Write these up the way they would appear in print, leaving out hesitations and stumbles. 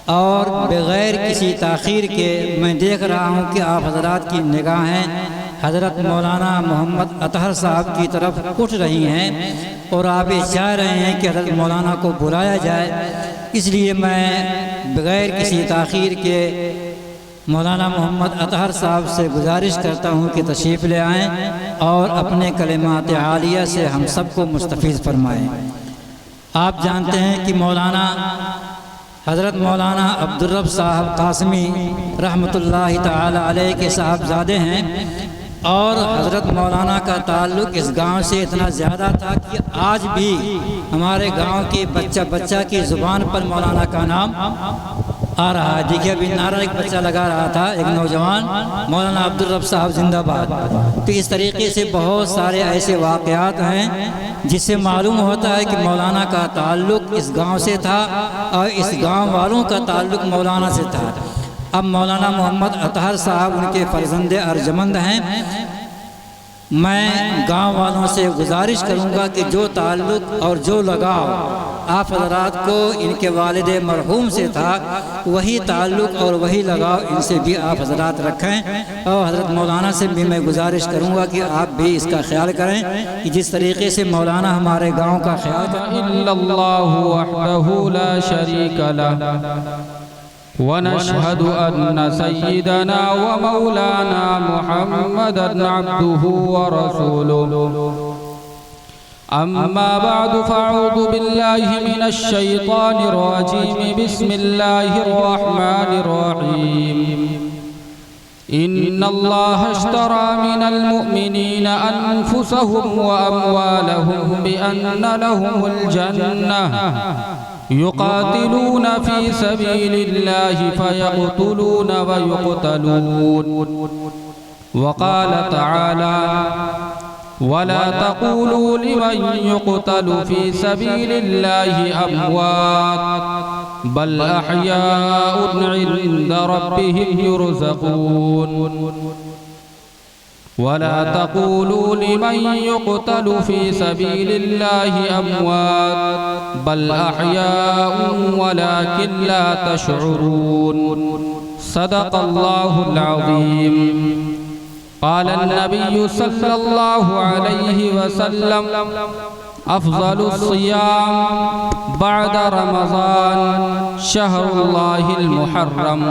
और बग़ैर किसी ताख़ीर के मैं देख रहा हूँ कि आप हज़रात की निगाहें हज़रत मौलाना मोहम्मद अतहर साहब की तरफ उठ रही हैं और आप ये चाह रहे हैं कि हज़रत मौलाना को बुलाया जाए। इसलिए मैं बग़ैर किसी ताख़ीर के मौलाना मोहम्मद अतहर साहब से गुजारिश करता हूँ कि तशरीफ़ ले आएँ और अपने कलिमात आलिया से हम सबको मुस्तफ़ीज़ फरमाएँ। आप जानते हैं कि मौलाना हज़रत मौलाना अब्दुर्रब साहब कासमी रहमतुल्लाहि ताला अलैह के साहबज़ादे हैं और हज़रत मौलाना का ताल्लुक़ इस गांव से इतना ज़्यादा था कि आज भी हमारे गांव के बच्चा की ज़ुबान पर मौलाना का नाम आ रहा है। देखिए अभी नारा एक बच्चा लगा रहा था, एक नौजवान, मौलाना अब्दुर्रब साहब जिंदाबाद। तो इस तरीके से बहुत सारे ऐसे वाक़यात हैं जिससे मालूम होता है कि मौलाना का ताल्लुक़ इस गांव से था और इस गांव वालों का ताल्लुक़ मौलाना से था। अब मौलाना मोहम्मद अतहर साहब उनके फ़र्जंदे अर्जमंद हैं। मैं गांव वालों से गुजारिश करूंगा कि जो ताल्लुक़ और जो लगाव आप हज़रात को इनके वालिद मरहूम से था, वही ताल्लुक़ और वही लगाव इनसे भी आप हज़रात रखें। और हज़रत मौलाना से भी मैं गुजारिश करूंगा कि आप भी इसका ख्याल करें कि जिस तरीके से मौलाना हमारे गांव का ख्याल करें। वनशहदु अन्न सय्यदना व मौलाना मुहम्मदन अब्दुहु व रसूलुहु। अम्मा बअदु फअऊज़ु बिल्लाहि मिनश शैतानिर रजीम। बिस्मिल्लाहिर रहमानिर रहीम। इन्नल्लाहा इश्तरा मिनल मुअ्मिनीना अनफुसहुम व अमवालहुम बिअन्ना लहुमुल जन्नह युक़ातिलून फ़ी सबीलिल्लाहि फ़यक़्तुलून व युक़्तलून। वक़ाल तआला वला तक़ूलू लिमन युक़्तलु फ़ी सबीलिल्लाहि अमवात बल अहयाउन इन्द रब्बिहिम युरज़क़ून। वला तक़ूलू लिमन युक़्तलु फ़ी सबीलिल्लाहि अमवात बल अहयाउन वलाकिन ला तशऊरून। सदक़ल्लाहुल अज़ीम। क़ाल अन्नबिय्यु सल्लल्लाहु अलैहि वसल्लम अफ़ज़लुस सियाम बअद रमज़ान शहरुल्लाहिल मुहर्रम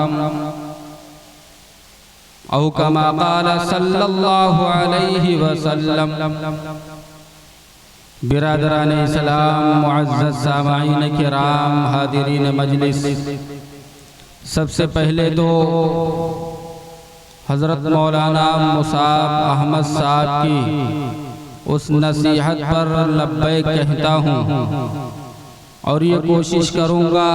औ कमा क़ाल सल्लल्लाहु अलैहि वसल्लम। बिरादरान इस्लाम, मुअज़्ज़ज़ सामाईन किराम, हादिरीन मजलिस, सबसे पहले तो हज़रत मौलाना मुसाब अहमद साहब की उस नसीहत पर लब्बैक कहता हूँ और ये कोशिश करूँगा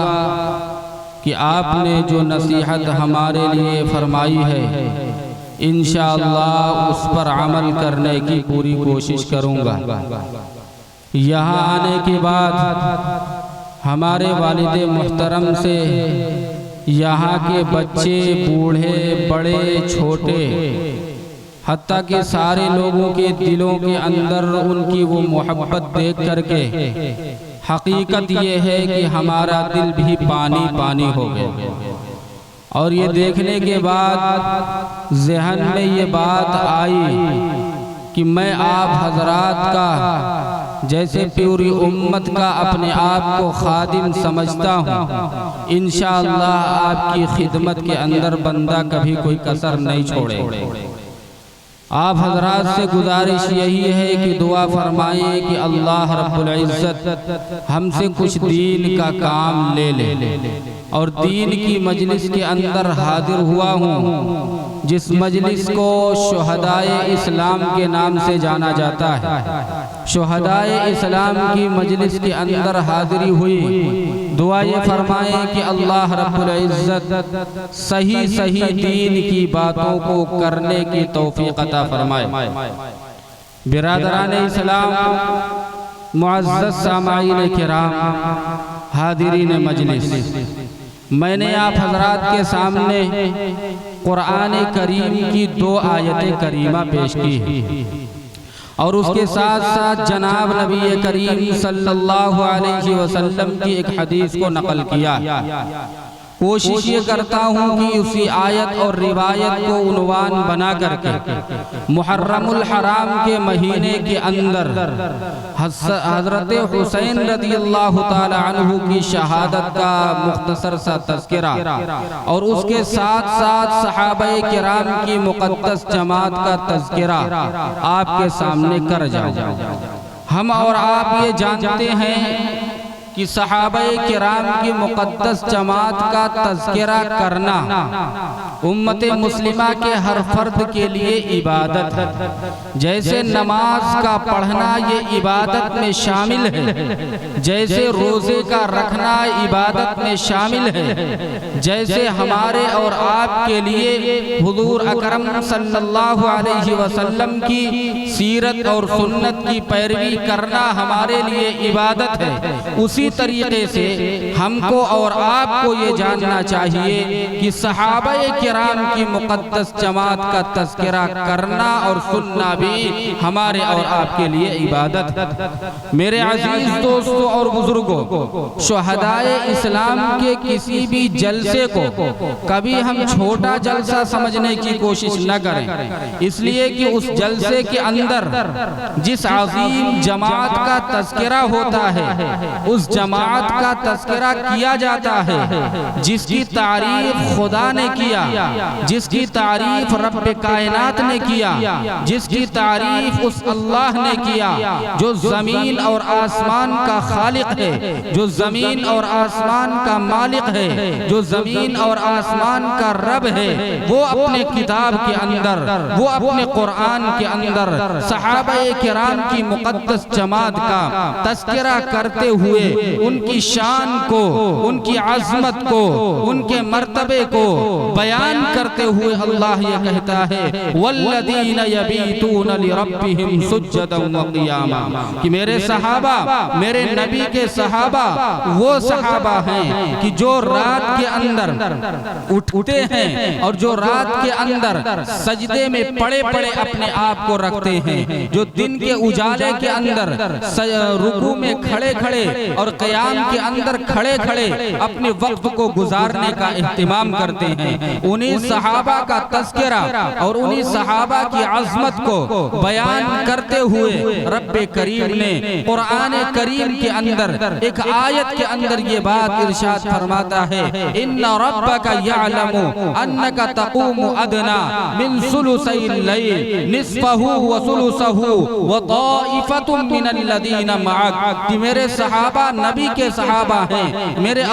कि आपने जो नसीहत हमारे लिए फरमाई है इंशाअल्लाह उस पर अमल करने की पूरी कोशिश करूँगा। यहाँ आने के बाद हमारे वालिद मुहतरम से यहाँ के बच्चे, बूढ़े, बड़े, छोटे, हत्ता कि सारे लोगों के दिलों के अंदर उनकी वो मोहब्बत देख करके हकीकत ये है कि हमारा दिल भी पानी पानी हो गया। और ये देखने के बाद ज़हन में ये बात आई कि मैं आप हज़रात का जैसे पूरी उम्मत का अपने आप को खादिम समझता हूँ। इंशाअल्लाह आपकी खिदमत के अंदर बंदा कभी कोई कसर नहीं छोड़े। आप हज़रात से गुजारिश यही है कि दुआ फरमाएं कि अल्लाह रब्बुल इज़्ज़त हमसे कुछ दीन का काम ले ले। और दीन की मजलिस के अंदर हाजिर हुआ हूँ, जिस मजलिस को शुहदाए इस्लाम के नाम से जाना जाता है। शुहदाए इस्लाम की मजलिस के अंदर हाजिरी हुई। दुआ ये फरमाएं कि अल्लाह रब्बुल इज़्ज़त सही सही दीन की बातों को करने की तौफीक अता फरमाए। बिरादरान इस्लाम, मुअज़्ज़ज़ सामाईन किराम, हादिरीन मजलिस, मैंने आप हज़रात के सामने कुरान करीम की 2 आयतें करीमा पेश की और उसके साथ साथ जनाब नबी करीम सल्लल्लाहु अलैहि वसल्लम की एक हदीस को नकल किया। कोशिश ये करता हूँ कि उसी आयत और रिवायत को उन्वान बना करके मुहर्रमुल हराम के महीने के अंदर हज़रत हुसैन रज़ियल्लाहु ताला अन्हु की शहादत का मुख्तसर सा तज़किरा और उसके साथ साथ सहाबाए किराम की मुक़द्दस जमात का तज़किरा आपके सामने कर जाऊँ। हम और आप ये जानते हैं कि सहाबाए किराम की मुक़द्दस जमात का तज़किरा करना उम्मते मुस्लिमा के हर फर्द के लिए इबादत है। जैसे नमाज का पढ़ना ये इबादत में शामिल है, जैसे रोज़े का रखना इबादत में शामिल है, जैसे हमारे और आपके लिए हुज़ूर अकरम सल्लल्लाहु अलैहि वसल्लम की सीरत और सुन्नत की पैरवी करना हमारे लिए इबादत है, उसी तरीके से हमको और आपको ये जानना चाहिए कि सहाबाए किराम की मुक़द्दस जमात का तज़किरा करना और सुनना भी हमारे और आपके लिए इबादत है। मेरे अजीज दोस्तों और बुजुर्गों, शुहदाए इस्लाम के किसी भी जलसे को कभी हम छोटा जलसा समझने की कोशिश न करें, इसलिए कि उस जलसे के अंदर जिस अजीम जमात का तज़किरा होता है, उस जमात का तज़किरा किया जाता है जिसकी तारीफ खुदा ने किया, जिसकी तारीफ रब्ब कायनात ने किया, जिसकी तारीफ उस अल्लाह ने किया जो ज़मीन और आसमान का खालिक है, जो ज़मीन और आसमान का मालिक है, जो ज़मीन और आसमान का रब है। वो अपने किताब के अंदर, वो अपने कुरान के अंदर सहाबाए किराम की मुक़द्दस जमात का तज़किरा करते हुए उनकी शान को, उनकी अज़मत को, उनके मर्तबे को बयान करते हुए अल्लाह ये कहता है वल्लदीन यबीतून लिरब्बिहिम सुज्जदन व क़ियामा, कि मेरे सहाबा, मेरे नबी के सहाबा वो सहाबा हैं कि जो रात के अंदर उठते हैं और जो रात के अंदर सजदे में पड़े पड़े अपने आप को रखते हैं, जो दिन के उजाले के अंदर रुकू में खड़े खड़े और क़याम के अंदर खड़े खड़े अपने वक्त को गुजारने का इह्तिमाम करते हैं। उन्हीं सहाबा का तज़किरा और उन्हीं सहाबा की अज़मत को बयान करते हुए रब्बे करीम ने कुरान करीम के अंदर एक आयत के अंदर ये बात इरशाद फरमाता है, इन्ना रब्बका यअलमु अन्नका तक़ूमु अदना मिन सुलुसैल लैल निस्फहु व सुलुसहु व ताइफतुम मिनल लदीना मअक, कि मेरे सहाबा नबी के सहाबा हैं, मेरे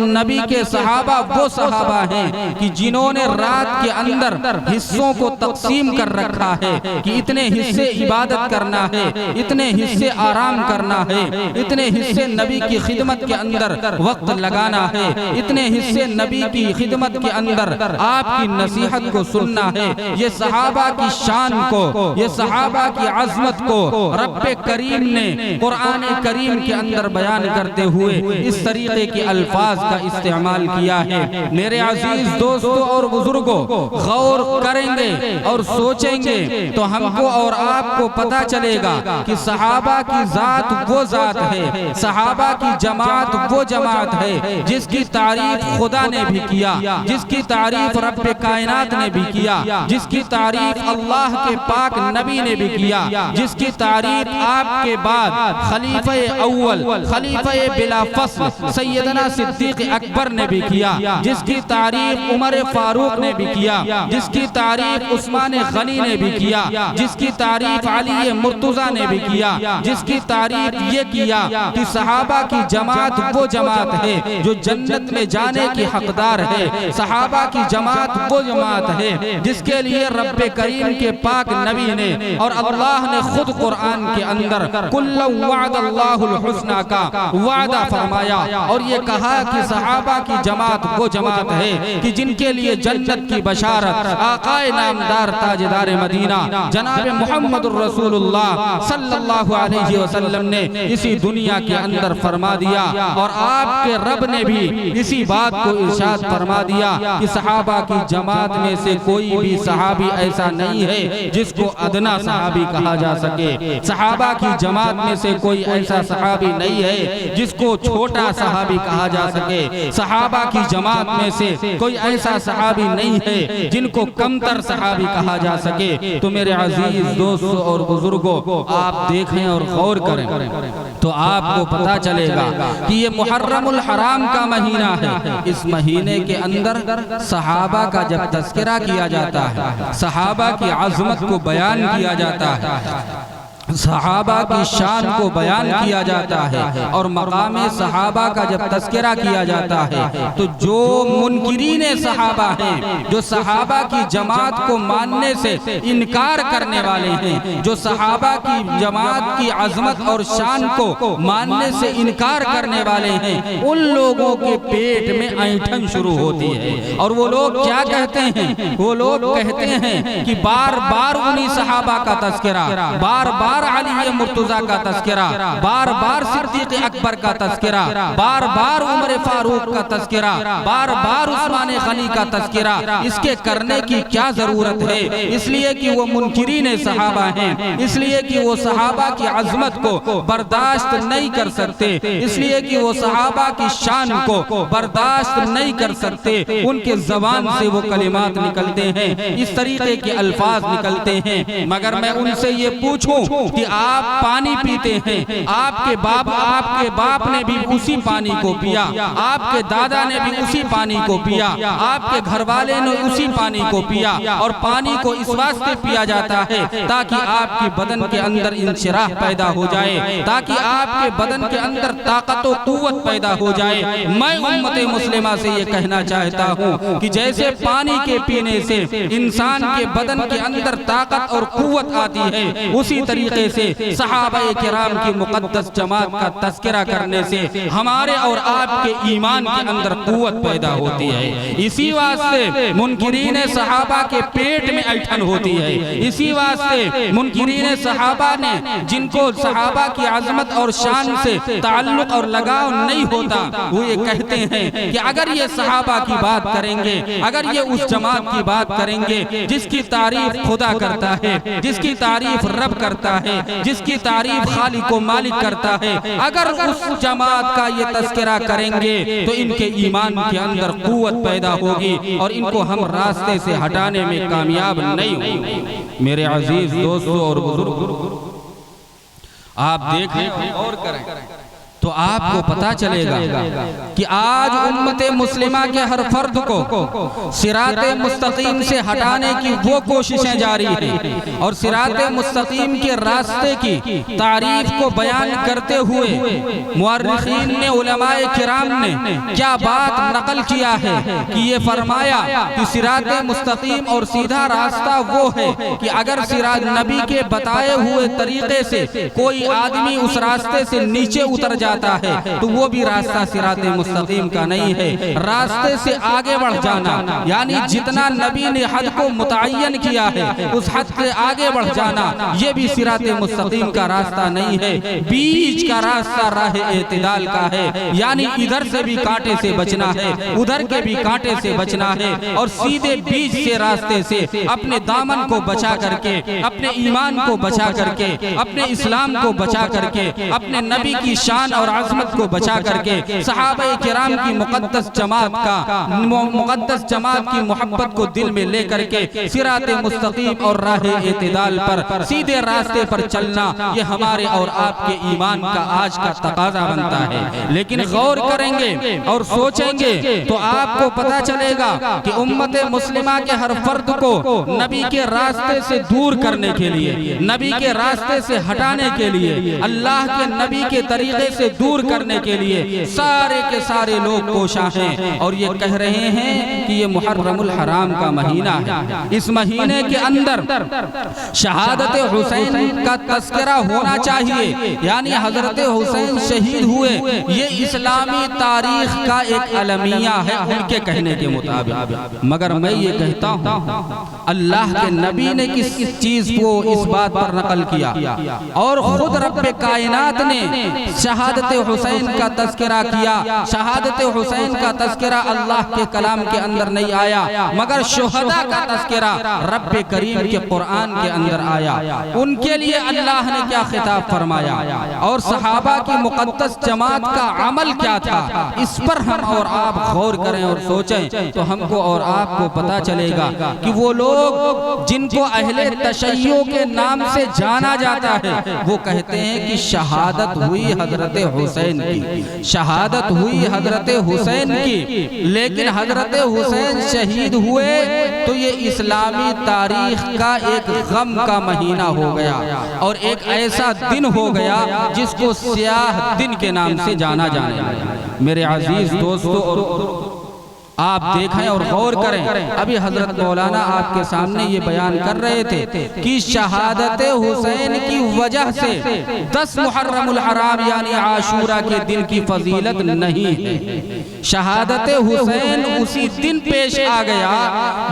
नबी के सहाबा वो सहाबा हैं कि जिन्होंने रात के अंदर हिस्सों को तकसीम कर रखा है कि इतने हिस्से इबादत करना है, इतने हिस्से आराम करना है, इतने हिस्से नबी की खिदमत के अंदर वक्त लगाना है, इतने हिस्से नबी की खिदमत के अंदर आपकी नसीहत को सुनना है। ये सहाबा की शान को, ये सहाबा की अज़मत को रब्बे करीम ने कुरान करीम के अंदर बयान करते हुए इस तरीके के अल्फाज का इस्तेमाल किया है। मेरे अजीज दोस्तों और बुजुर्गों, गौर करेंगे और सोचेंगे तो हमको और आपको पता चलेगा कि सहाबा की जात वो जात है, सहाबा की जमात वो जमात है जिसकी तारीफ खुदा ने भी किया, जिसकी तारीफ रब्बे कायनात ने भी किया, जिसकी तारीफ अल्लाह के पाक नबी ने भी किया, जिसकी तारीफ आपके बाद खलीफे अव्वल, खलीफे बिला फस्ल सैयदना सिद्दीक अकबर ने भी किया, जिसकी तारीफ उमर फारूक ने भी किया, जिसकी तारीफ उस्मान गनी ने भी किया, जिसकी तारीफ अली मुर्तजा ने भी किया, जिसकी तारीफ ये किया कि सहाबा की जमात वो जमात है जो जन्नत में जाने की हकदार है, सहाबा की जमात वो जमात है जिसके लिए रब्बे करीम के पाक नबी ने और अल्लाह ने खुद कुरान के अंदर कुल्लु वअदल्लाहुल हुस्ना का वादा फरमाया और ये कहा कि सहाबा की जमात वो जमात है कि जिनके लिए लिए जन्नत की बशारत आकाए नामदार ताजदार मदीना जनाब मुहम्मदुर रसूलुल्लाह सल्लल्लाहु अलैहि वसल्लम ने इसी दुनिया के अंदर फरमा दिया। और आपके रब ने भी इसी बात को इरशाद फरमा दिया कि सहाबा की जमात में से कोई भी सहाबी ऐसा नहीं है जिसको अदना सहाबी कहा जा सके। सहाबा की जमात में से कोई ऐसा सहाबी नहीं है जिसको छोटा सहाबी कहा जा सके। सहाबा की जमात में से कोई ऐसा सहाबी नहीं है जिनको कमतर सहाबी कहा जा सके। तो मेरे अजीज दोस्तों और बुजुर्गों, आप देखें और गौर करें तो आपको पता चलेगा कि ये मुहर्रमुल हराम का महीना है। इस महीने के अंदर सहाबा का जब तज़किरा किया जाता है, सहाबा की अज़मत को बयान किया जाता है, सहाबा की शान को बयान किया जाता है और मकामे सहाबा का जब तज़किरा किया जाता है तो जो मुनकिरीने सहाबा हैं, जो सहाबा की जमात को मानने से इनकार करने वाले हैं, जो सहाबा की जमात की अज़मत और शान को मानने से इनकार करने वाले हैं, उन लोगों के पेट में ऐंठन शुरू होती है। और वो लोग क्या कहते हैं? वो लोग कहते हैं कि बार बार उन्हीं सहाबा का तज़किरा, बार बार अली मुर्तज़ा का तज़किरा, बार बार सिद्दीक़ अकबर का तज़किरा, बार बार उमर फारूक का तज़किरा, बार बार उस्मान गनी का तज़किरा, इसके करने की क्या जरूरत है? इसलिए कि वो मुनकिरीन सहाबा हैं, इसलिए कि वो सहाबा की अज़मत को बर्दाश्त नहीं कर सकते, इसलिए कि वो सहाबा की शान को बर्दाश्त नहीं कर सकते। उनके ज़बान से वो कलिमात निकलते हैं, इस तरीके के अल्फाज निकलते हैं। मगर मैं उनसे ये पूछूं कि आप पानी पीते हैं, आपके बाप ने भी उसी पानी को पिया, आपके दादा ने भी उसी पानी को पिया, आपके घर वाले ने उसी पानी को पिया। और पानी को इस वास्ते पिया जाता है ताकि आपके बदन के अंदर इंशिराह पैदा हो जाए, ताकि आपके बदन के अंदर ताकत और कुव्वत पैदा हो जाए। मैं उम्मते मुस्लिमा से ये कहना चाहता हूँ कि जैसे पानी के पीने से इंसान के बदन के अंदर ताकत और कुव्वत आती है, उसी तरीके से सहाबाए किराम की मुक़द्दस जमात का तज़किरा करने से हमारे और आपके ईमान के अंदर कुव्वत पैदा होती है। इसी वास्ते मुनकिरीन सहाबा के पेट में ऐंठन होती है। इसी वास्ते मुनकिरीन सहाबा ने, जिनको सहाबा की अज़मत और शान से ताल्लुक और लगाव नहीं होता, वो ये कहते हैं कि अगर ये सहाबा की बात करेंगे, अगर ये उस जमात की बात करेंगे जिसकी तारीफ खुदा करता है, जिसकी तारीफ रब करता है, जिसकी तारीफ खालिक को मालिक करता है, अगर उस जमात का ये तज़किरा करेंगे तो इनके ईमान के अंदर कुव्वत पैदा होगी और इनको हम रास्ते से हटाने में कामयाब नहीं होंगे। मेरे अजीज दोस्तों और बुजुर्ग, आप देखें और करें तो आपको पता चलेगा कि आज उम्मते मुस्लिमा के हर फर्द को सिराते मुस्तकीम से हटाने की वो कोशिशें जारी हैं। और सिराते मुस्तकीम के रास्ते की तारीफ को बयान करते हुए मुअर्रिखीन ने, उलमाए किराम ने क्या बात नकल किया है कि ये फरमाया कि सिराते मुस्तकीम और सीधा रास्ता वो है कि अगर सिरात नबी के बताए हुए तरीके से कोई आदमी उस रास्ते से नीचे उतर जाता है तो वो भी रास्ता सिराते मुस्तकीम का नहीं है। रास्ते से आगे बढ़ जाना, यानी जितना नबी ने हद को मुतय्यन किया है उस हद से आगे बढ़ जाना, ये भी सिराते मुस्तकीम का रास्ता नहीं है। बीच का रास्ता राह एतिदाल का है, यानी इधर से भी कांटे से बचना है, उधर के भी कांटे से बचना है और सीधे बीच से रास्ते से अपने दामन को बचा करके, अपने ईमान को बचा करके, अपने इस्लाम को बचा करके, अपने नबी की शान और आज़मत को बचा करके सहाबाए किराम की मुक़द्दस जमात की मोहब्बत को दिल में लेकर के सिराते मुस्तकीम और राह एतिदाल पर, सीधे रास्ते पर चलना, ये हमारे और आपके ईमान का आज का तकाजा बनता है। लेकिन गौर करेंगे और सोचेंगे तो आपको पता चलेगा कि उम्मत मुस्लिमा के हर फर्द को नबी के रास्ते से दूर करने के लिए, नबी के रास्ते से हटाने के लिए, अल्लाह के नबी के तरीके से से दूर करने के लिए सारे के सारे लोग कोशा हैं और ये कह रहे हैं कि ये मुहर्रमुल हराम का महीना है। इस महीने के अंदर शहादत हुसैन का तस्करा होना चाहिए, यानी हजरत हुसैन शहीद हुए, ये इस्लामी तारीख का एक अलमिया है उनके कहने के मुताबिक। मगर मैं ये कहता हूँ अल्लाह के नबी ने किस चीज को इस बात पर नकल किया और खुद रब्बे कायनात ने शहादत हुसैन का तस्करा किया। शहादत हुसैन का तस्करा अल्लाह के कलाम के अंदर नहीं आया, मगर शुहदा का तस्करा रब्बे करीम के कुरान के अंदर आया। उनके लिए अल्लाह ने क्या खिताब फरमाया और सहाबा की मुकद्दस जमात का अमल क्या था, इस पर हम और आप गौर करें और सोचें तो हमको और आपको पता चलेगा कि वो लोग जिनको अहले तशय्यो के नाम से जाना जाता है वो कहते हैं कि शहादत हुई हजरत हुसैन की, शहादत हुई हजरत हुसैन की। लेकिन हजरत हुसैन शहीद हुए तो ये इस्लामी तारीख का एक गम का महीना हो गया और एक ऐसा दिन हो गया जिसको स्याह दिन के नाम से जाना जाने लगा। मेरे अजीज दोस्तों और आप देखें और गौर करें, अभी हजरत मौलाना आपके सामने ये बयान कर रहे थे कि शहादत हुसैन की वजह से 10 मुहर्रमुल हराम यानी आशूरा के दिन की फजीलत नहीं है। शहादत हुसैन उसी दिन पेश आ गया।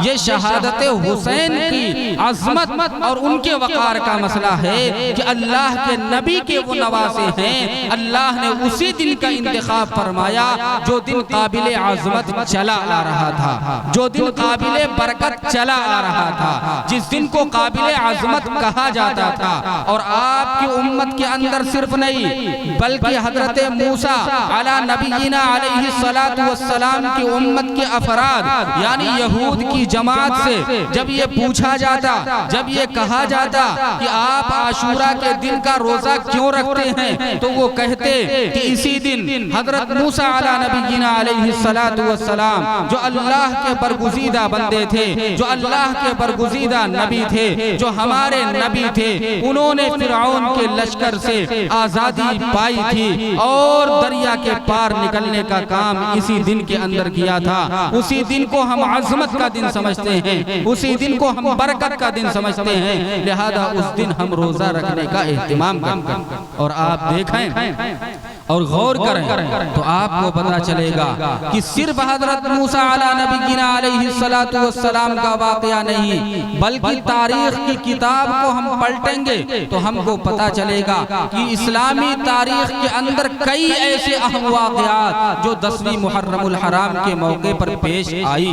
ये शहादत हुसैन की अजमत और उनके वकार का मसला है कि अल्लाह के नबी के वो नवासे हैं, अल्लाह ने उसी दिन का इंतखाब फरमाया जो दिन काबिल आजमत चला आ रहा था, जो दिन काबिल बरकत चला आ रहा था, जिस दिन को काबिल आजमत कहा जाता था। और आपकी उम्मत के अंदर सिर्फ नहीं बल्कि हजरत मूसा अला नबीना अलैहि सलातु वस्सलाम की उम्मत के अफराद यानी यहूद की जमात से जब ये पूछा जाता, जब ये कहा जाता कि आप आशूरा के दिन का रोजा क्यों रखते हैं, तो वो कहते कि इसी दिन हजरत मूसा अला नबीना अलैहि सलातु वस्सलाम जो अल्लाह के बरगुज़ीदा बंदे थे, जो अल्लाह के बरगुज़ीदा नबी थे, जो हमारे नबी थे, उन्होंने फिरऔन के लश्कर से आजादी पाई थी और दरिया के पार निकलने का काम इसी दिन के अंदर किया था। उसी दिन को हम अज़मत का दिन समझते हैं, उसी दिन को हम बरकत का दिन समझते हैं, लिहाजा उस दिन हम रोजा रखने का एहतिमाम करते हैं। और आप देखें और गौर करें तो आपको पता चलेगा कि सिर्फ हजरत मूसा अला नबीना अलैहि सलातु वस्सलाम का वाकया नहीं बल्कि तारीख की किताब को हम पलटेंगे तो हमको पता चलेगा कि इस्लामी तारीख के अंदर कई ऐसे अहम वाकयात जो 10वीं मुहर्रमुल हराम के मौके पर पेश आई।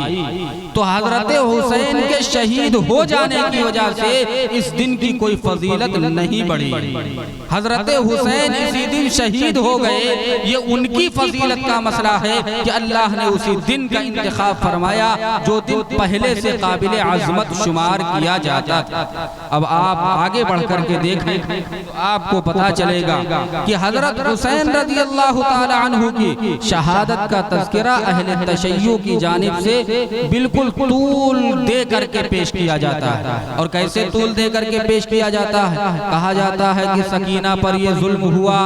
तो हजरत हुसैन के शहीद हो जाने की वजह से इस दिन की कोई फजीलत नहीं बढ़ी। हजरत हुसैन इसी दिन शहीद हो गए, ये उनकी फजीलत का मसला है कि अल्लाह ने उसी दिन का इंतखाब फरमाया जो दिन पहले से काबिल आजमत शुमार किया जाता था। अब आप आगे बढ़ करके देखें तो आपको पता चलेगा कि हजरत हुसैन रज़ियल्लाहु ताला अन्हु की शहादत का तज़किरा अहले तशय्युअ की जानिब से बिल्कुल तूल दे करके पेश किया जाता है। और कैसे तूल दे करके पेश किया जाता है? कहा जाता है कि सकीना पर ये जुल्म हुआ,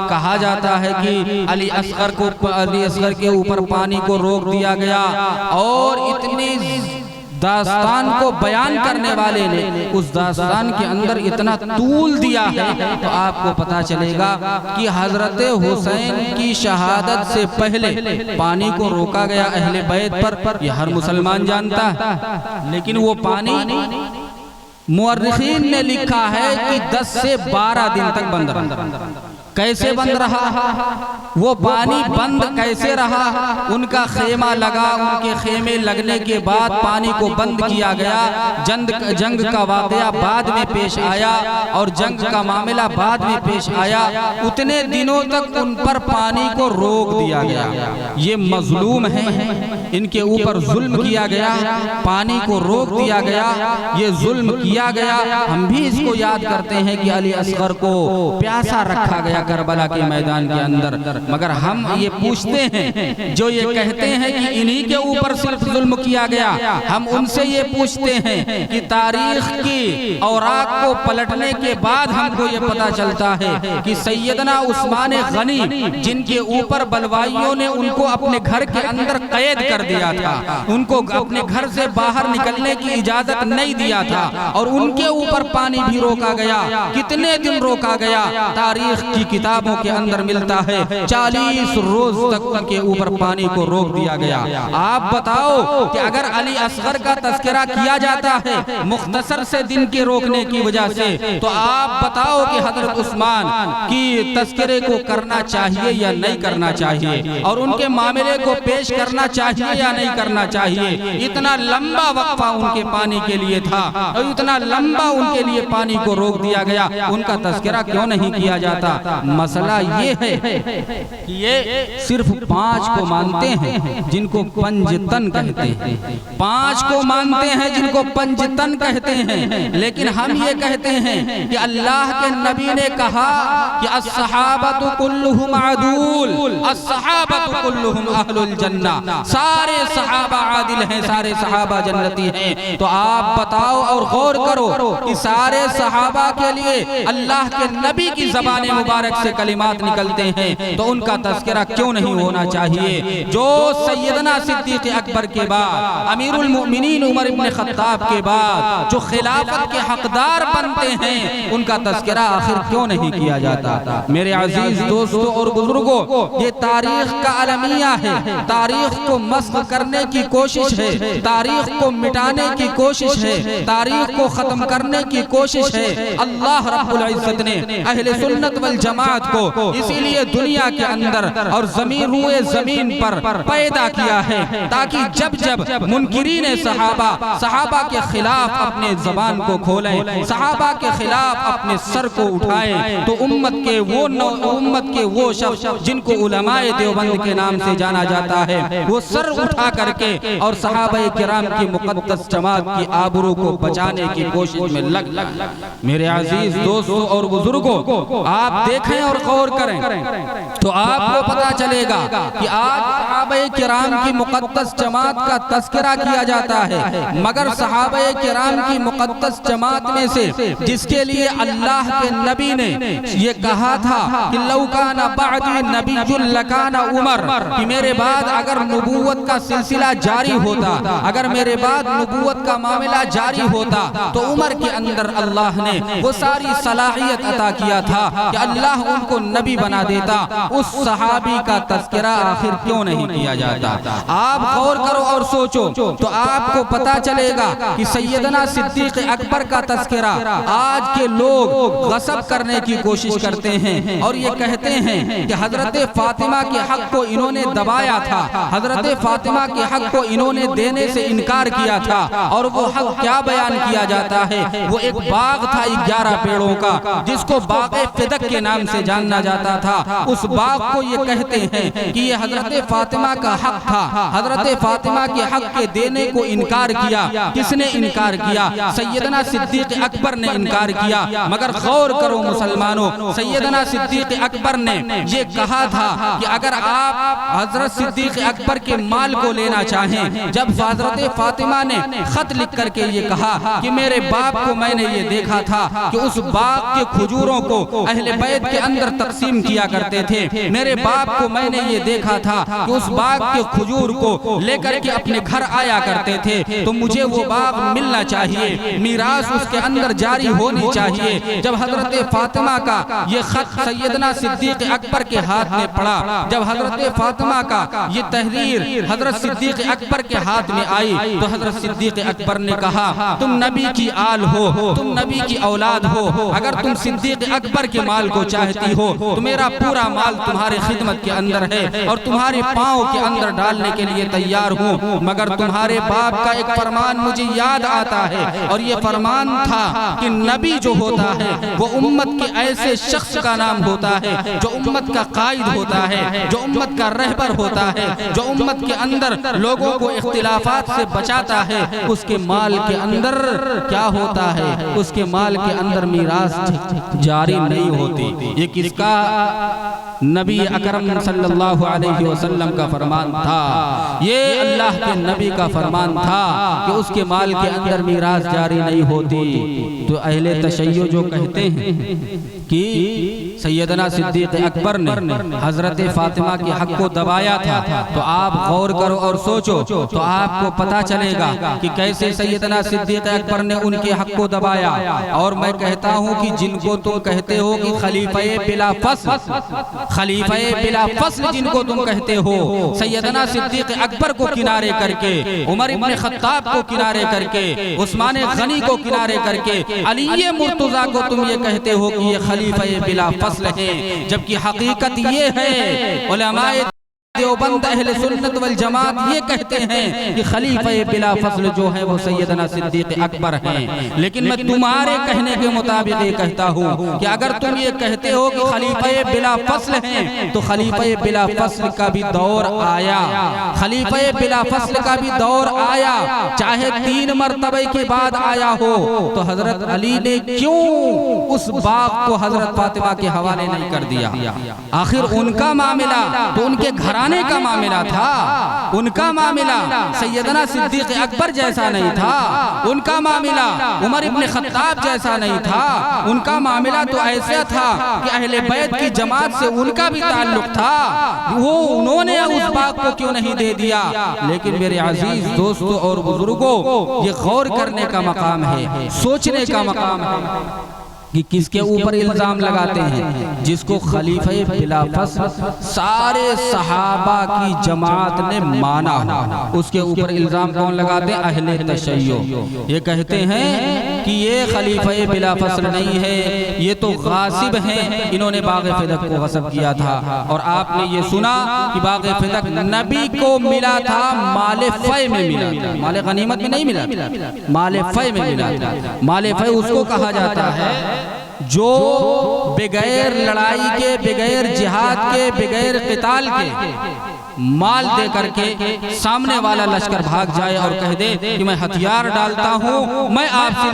कहा जाता है कि अली असगर के ऊपर पानी को रोक दिया गया और इतनी दास्तान को बयान करने वाले ने उस दास्तान के अंदर इतना तूल दिया है तो आपको पता चलेगा कि हजरत हुसैन की शहादत से पहले पानी को रोका गया अहले बैत पर, यह हर मुसलमान जानता है। लेकिन वो पानी मुअर्रिखीन ने लिखा है कि 10 से 12 दिन तक बंद रहा। कैसे बंद रहा? वो पानी बंद कैसे रहा? उनका खेमा लगा, उनके खेमे लगने के बाद पानी को बंद किया गया। जंग का वाकया बाद में पेश आया और जंग का मामला बाद में पेश आया। उतने दिनों तक उन पर पानी को रोक दिया गया। ये मजलूम हैं, इनके ऊपर जुल्म किया गया, पानी को रोक दिया गया, ये जुल्म किया गया। हम भी इसको याद करते हैं कि अली असगर को प्यासा रखा गया करबला के मैदान के अंदर। मगर हम ये पूछते हैं जो ये कहते हैं कि इन्हीं के ऊपर सिर्फ जुल्म किया गया, हम उनसे ये पूछते हैं कि तारीख की औरात को पलटने के बाद हमको ये पता चलता है कि सैयदना उस्मान गनी जिनके ऊपर बलवाइयों ने उनको अपने घर के अंदर कैद कर दिया था, उनको अपने घर से बाहर निकलने की इजाजत नहीं दिया था और उनके ऊपर पानी भी रोका गया। कितने दिन रोका गया? तारीख की किताबों के अंदर मिलता है 40 रोज तक उनके ऊपर पानी को रोक दिया गया। आप बताओ कि अगर अली असगर का तस्करा किया जाता है मुख्तसर से दिन के रोकने की वजह से, तो आप बताओ कि हजरत उस्मान की तस्करे को करना चाहिए या नहीं करना चाहिए, और उनके मामले को पेश करना चाहिए या नहीं करना चाहिए। इतना लंबा वक्फा उनके पानी के लिए था और इतना लंबा उनके लिए पानी को रोक दिया गया, उनका तस्करा क्यों नहीं किया जाता? मसला ये है कि ये सिर्फ 5 को मानते हैं जिनको पंजतन कहते हैं, 5 को मानते हैं जिनको पंजतन कहते हैं। लेकिन हम ये कहते हैं कि अल्लाह के नबी ने कहा कि अस्सहाबतु कुल्लुहुम अदूल, अस्सहाबतु कुल्लुहुम अहलुल जन्नह, सारे सहाबा आदिल हैं, सारे सहाबा जन्नती हैं। तो आप बताओ और गौर करो कि सारे सहाबा के लिए अल्लाह के नबी की ज़बान मुबारक से कलिमात निकलते हैं, तो उनका तज़किरा क्यों नहीं होना चाहिए? जो सैयदना सिद्दीक़ अकबर के बाद, अमीरुल मोमिनीन उमर इब्न खत्ताब के बाद जो खिलाफत के हकदार बनते हैं, उनका तज़किरा आखिर क्यों नहीं किया जाता? मेरे अजीज दोस्तों और बुजुर्गों, ये तारीख का अलमिया है, तारीख को मस्ख करने की कोशिश है, तारीख को मिटाने की कोशिश है, तारीख को खत्म करने की कोशिश है। अल्लाह रब्बुल इज्जत ने अहले सुन्नत वल जमात को इसीलिए दुनिया के अंदर और रूए जमीन पर पैदा किया है, ताकि जब जब मुनकिरीन सहाबा के खिलाफ अपने जबान को खोलें, सहाबा के खिलाफ अपने सर को उठाएं, तो उम्मत के वो शख्स जिनको उलमाए देवबंद के नाम से जाना जाता है, वो सर उठा करके और सहाबाए किराम की मुक़द्दस जमात की आबरू को बचाने की कोशिश में लग। मेरे अजीज दोस्तों और बुजुर्गों, आप देखें और गौर करें तो आपको पता चलेगा कि आज सहाबाए किराम की मुक़द्दस जमात का तज़किरा किया जाता है, मगर सहाबाए किराम की मुक़द्दस जमात में से जिसके लिए अल्लाह के नबी ने ये कहा था कि लौकाना बअदी नबियुल लकाना उमर, कि मेरे बाद अगर नबूवत का सिलसिला जारी होता, अगर मेरे बाद नबूवत का मामला जारी होता, तो उमर के अंदर अल्लाह ने वो सारी सलाहियत अता किया था कि अल्लाह उनको नबी बना देता। उस सहाबी का तज़किरा आखिर क्यों नहीं किया जाता? आप गौर करो और सोचो तो आपको पता चलेगा कि सैयदना सिद्दीक़ अकबर का तज़किरा आज के लोग गसब करने की कोशिश करते हैं और ये कहते हैं कि हजरत फातिमा के हक को इन्होंने दबाया था, हजरत फातिमा के हक को इन्होंने देने से इनकार किया था। और वो हक क्या बयान किया जाता है? वो एक बाग था 11 पेड़ों का, जिसको बाग़े फ़िदक के नाम से जाना जाता था। उस बाग को ये कहते हैं कि ये हजरत फातिमा का हक था, हजरत फातिमा के हक के देने को इनकार किया। किसने इनकार किया? सैयदना सिद्दीक़ अकबर ने इनकार किया। मगर गौर करो मुसलमानों, सैयदना सिद्दीक़ अकबर ने ये कहा था कि अगर आप हजरत सिद्दीक़ अकबर के माल को लेना चाहें, जब हजरत फातिमा ने खत लिख करके ये कहा कि मेरे बाप को मैंने ये देखा था कि उस बाग के खजूरों को अहले बैत के अंदर तकसीम किया करते थे, मेरे बाप को मैंने ये देखा था कि उस बाग के खजूर को लेकर के अपने घर आया करते थे, तो मुझे वो बाग मिलना चाहिए, मीरास उसके अंदर जारी होनी चाहिए। जब हजरत फातिमा का ये खत सैयदना सिद्दीक़ अकबर के हाथ में पड़ा, जब हजरत फातिमा का ये तहरीर हजरत सिद्दीक़ अकबर के हाथ में आई, तो हजरत सिद्दीक़ अकबर ने कहा, तुम नबी की आल हो, तुम नबी की औलाद हो, अगर तुम सिद्दीक़ अकबर के माल को चाहती हो तो मेरा पूरा माल तुम्हारी खिदमत के अंदर है और तुम्हारे पाँव के अंदर डालने के लिए तैयार हूँ। मगर तुम्हारे बाप का एक फरमान मुझे याद आता है, और ये फरमान था कि नबी जो होता है वो उम्मत के ऐसे शख्स का नाम होता है जो उम्मत का कायद होता है, जो उम्मत का रहबर होता है, जो उम्मत के अंदर लोगों को इख्तिलाफात से बचाता है। उसके माल के अंदर क्या होता है? उसके माल के अंदर मीरास जारी नहीं होती। ये किसका? नबी अकरम सल्लल्लाहु अलैहि वसल्लम का फरमान था। ये अल्लाह के नबी का फरमान था कि उसके माल के अंदर मीरास जारी नहीं होती। तो अहले तशय्यो जो कहते हैं कि सैयदना सिद्दीक़ अकबर ने हजरत फातिमा के हक को दबाया था, तो आप गौर करो और सोचो तो आपको पता चलेगा कि कैसे सैयदना सिद्दीक़ अकबर ने उनके हक को दबाया। और मैं कहता हूँ कि जिनको तुम कहते हो कि खलीफे बिला फसल, खलीफे बिला फसल जिनको तुम कहते हो, सैयदना सिद्दीक़ अकबर को किनारे करके, उमर इब्न खत्ताब को किनारे करके, उस्मान गनी को किनारे करके, अली मुर्तज़ा को तुम ये कहते हो कि ये खलीफे बिला फसल है, जबकि हकीकत ये है उलमाए देवबंद अहले सुन्नत वल जमात ये कहते हैं कि खलीफे बिला फसल जो है वो सैयदना सिद्दीक़ अकबर हैं। लेकिन मैं तुम्हारे कहने के मुताबिक ये कहता हूँ कि अगर तुम ये कहते हो कि खलीफे बिला फसल हैं, तो खलीफे बिला फसल का भी दौर आया, खलीफे बिला फसल का भी दौर आया, चाहे 3 मरतबे के बाद आया हो। तो हजरत अली ने क्यों उस बाग को हजरत फातिमा के हवाले नहीं कर दिया? आखिर उनका मामला तो उनके घराने का मामला था, उनका मामला सैयदना सिद्दीक़ अकबर जैसा नहीं था, उनका मामला उमर इब्न खत्ताब जैसा नहीं था, उनका मामला तो ऐसा था कि अहले बैत की जमात से उनका भी ताल्लुक था। वो उन्होंने उस बाग को क्यों नहीं दे दिया? लेकिन मेरे अजीज दोस्तों और बुजुर्गों, ये गौर करने का मकाम है, सोचने का मकाम है कि किसके ऊपर इल्जाम लगाते हैं? जिसको खलीफे बिला फसल सारे सहाबा की जमात ने माना, उसके ऊपर इल्जाम कौन लगाते हैं? अहले तशय्यो। ये कहते हैं कि ये खलीफे बिला फसल नहीं है, ये तो गासिब हैं, इन्होंने बाग़ फिदक को गस्ब किया था। और आपने ये सुना कि बाग़ फिदक नबी को मिला था, माले फै में मिला था, माले गनीमत में नहीं मिला, माले फै में मिला था। माले फै उसको कहा जाता है जो बगैर लड़ाई के, बगैर जिहाद के, बगैर क़िताल के माल दे करके सामने वाला लश्कर भाग जाए और कह दे कि मैं हथियार डालता हूँ, मैं आपसे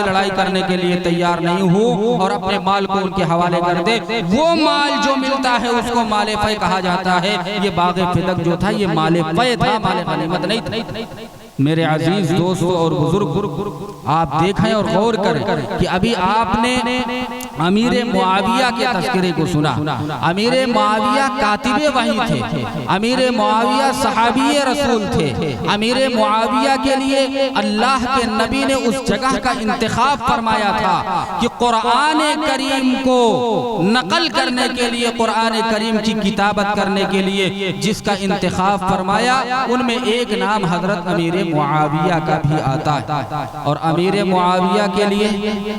लड़ाई करने के लिए तैयार नहीं हूँ, और अपने माल को उनके हवाले कर दे। वो माल जो मिलता है उसको माले फै कहा जाता है। ये बाग़ फिदक जो था ये माले फै था, माले गनीमत नहीं था। मेरे अजीज दोस्तों और बुजुर्ग, आप देखें और गौर करें कि अभी आपने अमीर मुआविया के तस्करे को सुना। अमीर मुआविया कातिबे वही थे, अमीर मुआविया सहाबी रसूल थे। अमीर मुआविया के लिए अल्लाह के नबी ने उस जगह का इंतखाब फरमाया था कि कुरान करीम को नकल करने के लिए, कुरान करीम की किताबत करने के लिए जिसका इंतखाब फरमाया, उनमें एक नाम हजरत अमीर मुआविया का भी आता है। और अमीर मुआविया के लिए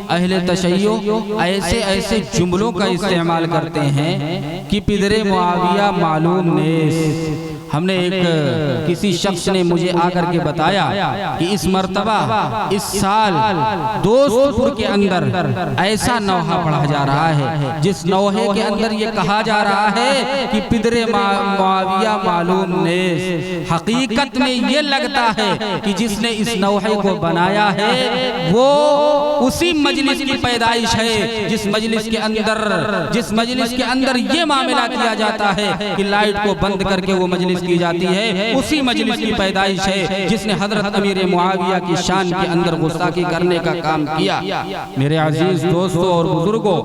अहले तशय्यो ऐसे ऐसे जुमलों का इस्तेमाल करते हैं कि पिदरे मुआविया मालूम नेस। हमने किसी शख्स ने मुझे आकर के बताया कि इस मर्तबा इस साल दोस्तपुर के अंदर ऐसा नौहा पढ़ा जा रहा है जिस नौहे के अंदर ये कहा जा रहा है कि पिदरे मुआविया मालूम नेस। हकीकत में ये लगता है कि जिसने इस नौहे को बनाया है वो उसी मजलिस की पैदाइश है जिस मजलिस के अंदर ये मामला किया जाता है कि लाइट को बंद करके वो मजलिस की जाती है, उसी मजलिस की पैदाइश है जिसने हजरत अमीर मुआविया की शान के अंदर गुस्ताखी करने का काम किया। मेरे अजीज दोस्तों और बुजुर्गों,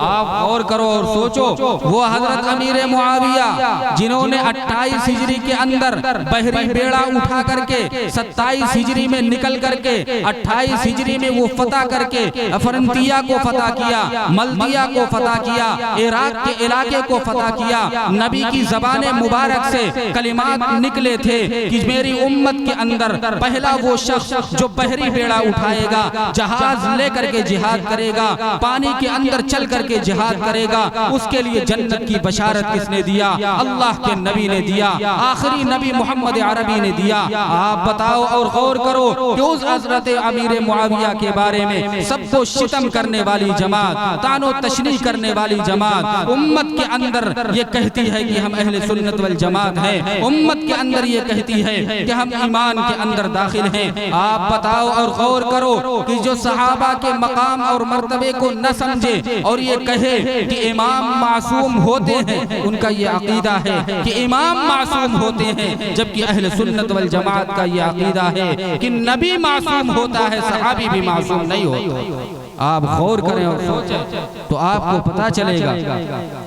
आप गौर करो और सोचो, वो हजरत अमीर मुआविया जिन्होंने 28 हिजरी के अंदर बहरी बेड़ा उठा करके 27 हिजरी में निकल करके 28 हिजरी में वो फतह करके अफरंतिया को फतह किया, मल्दिया को फतह किया, इराक के इलाके को फतह किया। नबी की ज़बाने मुबारक से कलिमात निकले थे कि मेरी उम्मत के अंदर पहला वो शख्स जो बहरी बेड़ा उठाएगा, जहाज लेकर के जिहाद करेगा, पानी के अंदर चल करके जिहाद करेगा, उसके लिए जन्नत की बशारत किसने दिया? अल्लाह के नबी ने दिया, आखिरी नबी मोहम्मद अरबी ने दिया। आप बताओ और गौर करो कि उस हजरत अमीर मुआविया के बारे में सबको शितम करने वाली जमात, तानो तशरीह करने वाली जमात उम्मत के अंदर ये कहती है कि हम अहले सुन्नत वल जमात हैं, उम्मत के अंदर ये कहती है कि हम ईमान के अंदर दाखिल हैं। आप बताओ और गौर करो कि जो सहाबा के मकाम और मर्तबे को न समझे और ये कहे कि इमाम मासूम होते हैं, उनका ये अकीदा है कि इमाम मासूम होते हैं, जबकि अहले सुन्नत वल जमात का ये अकीदा है कि नबी मासूम होता है, सहाबी भी मासूम नहीं होते। आप गौर करें और सोचें तो आपको पता चलेगा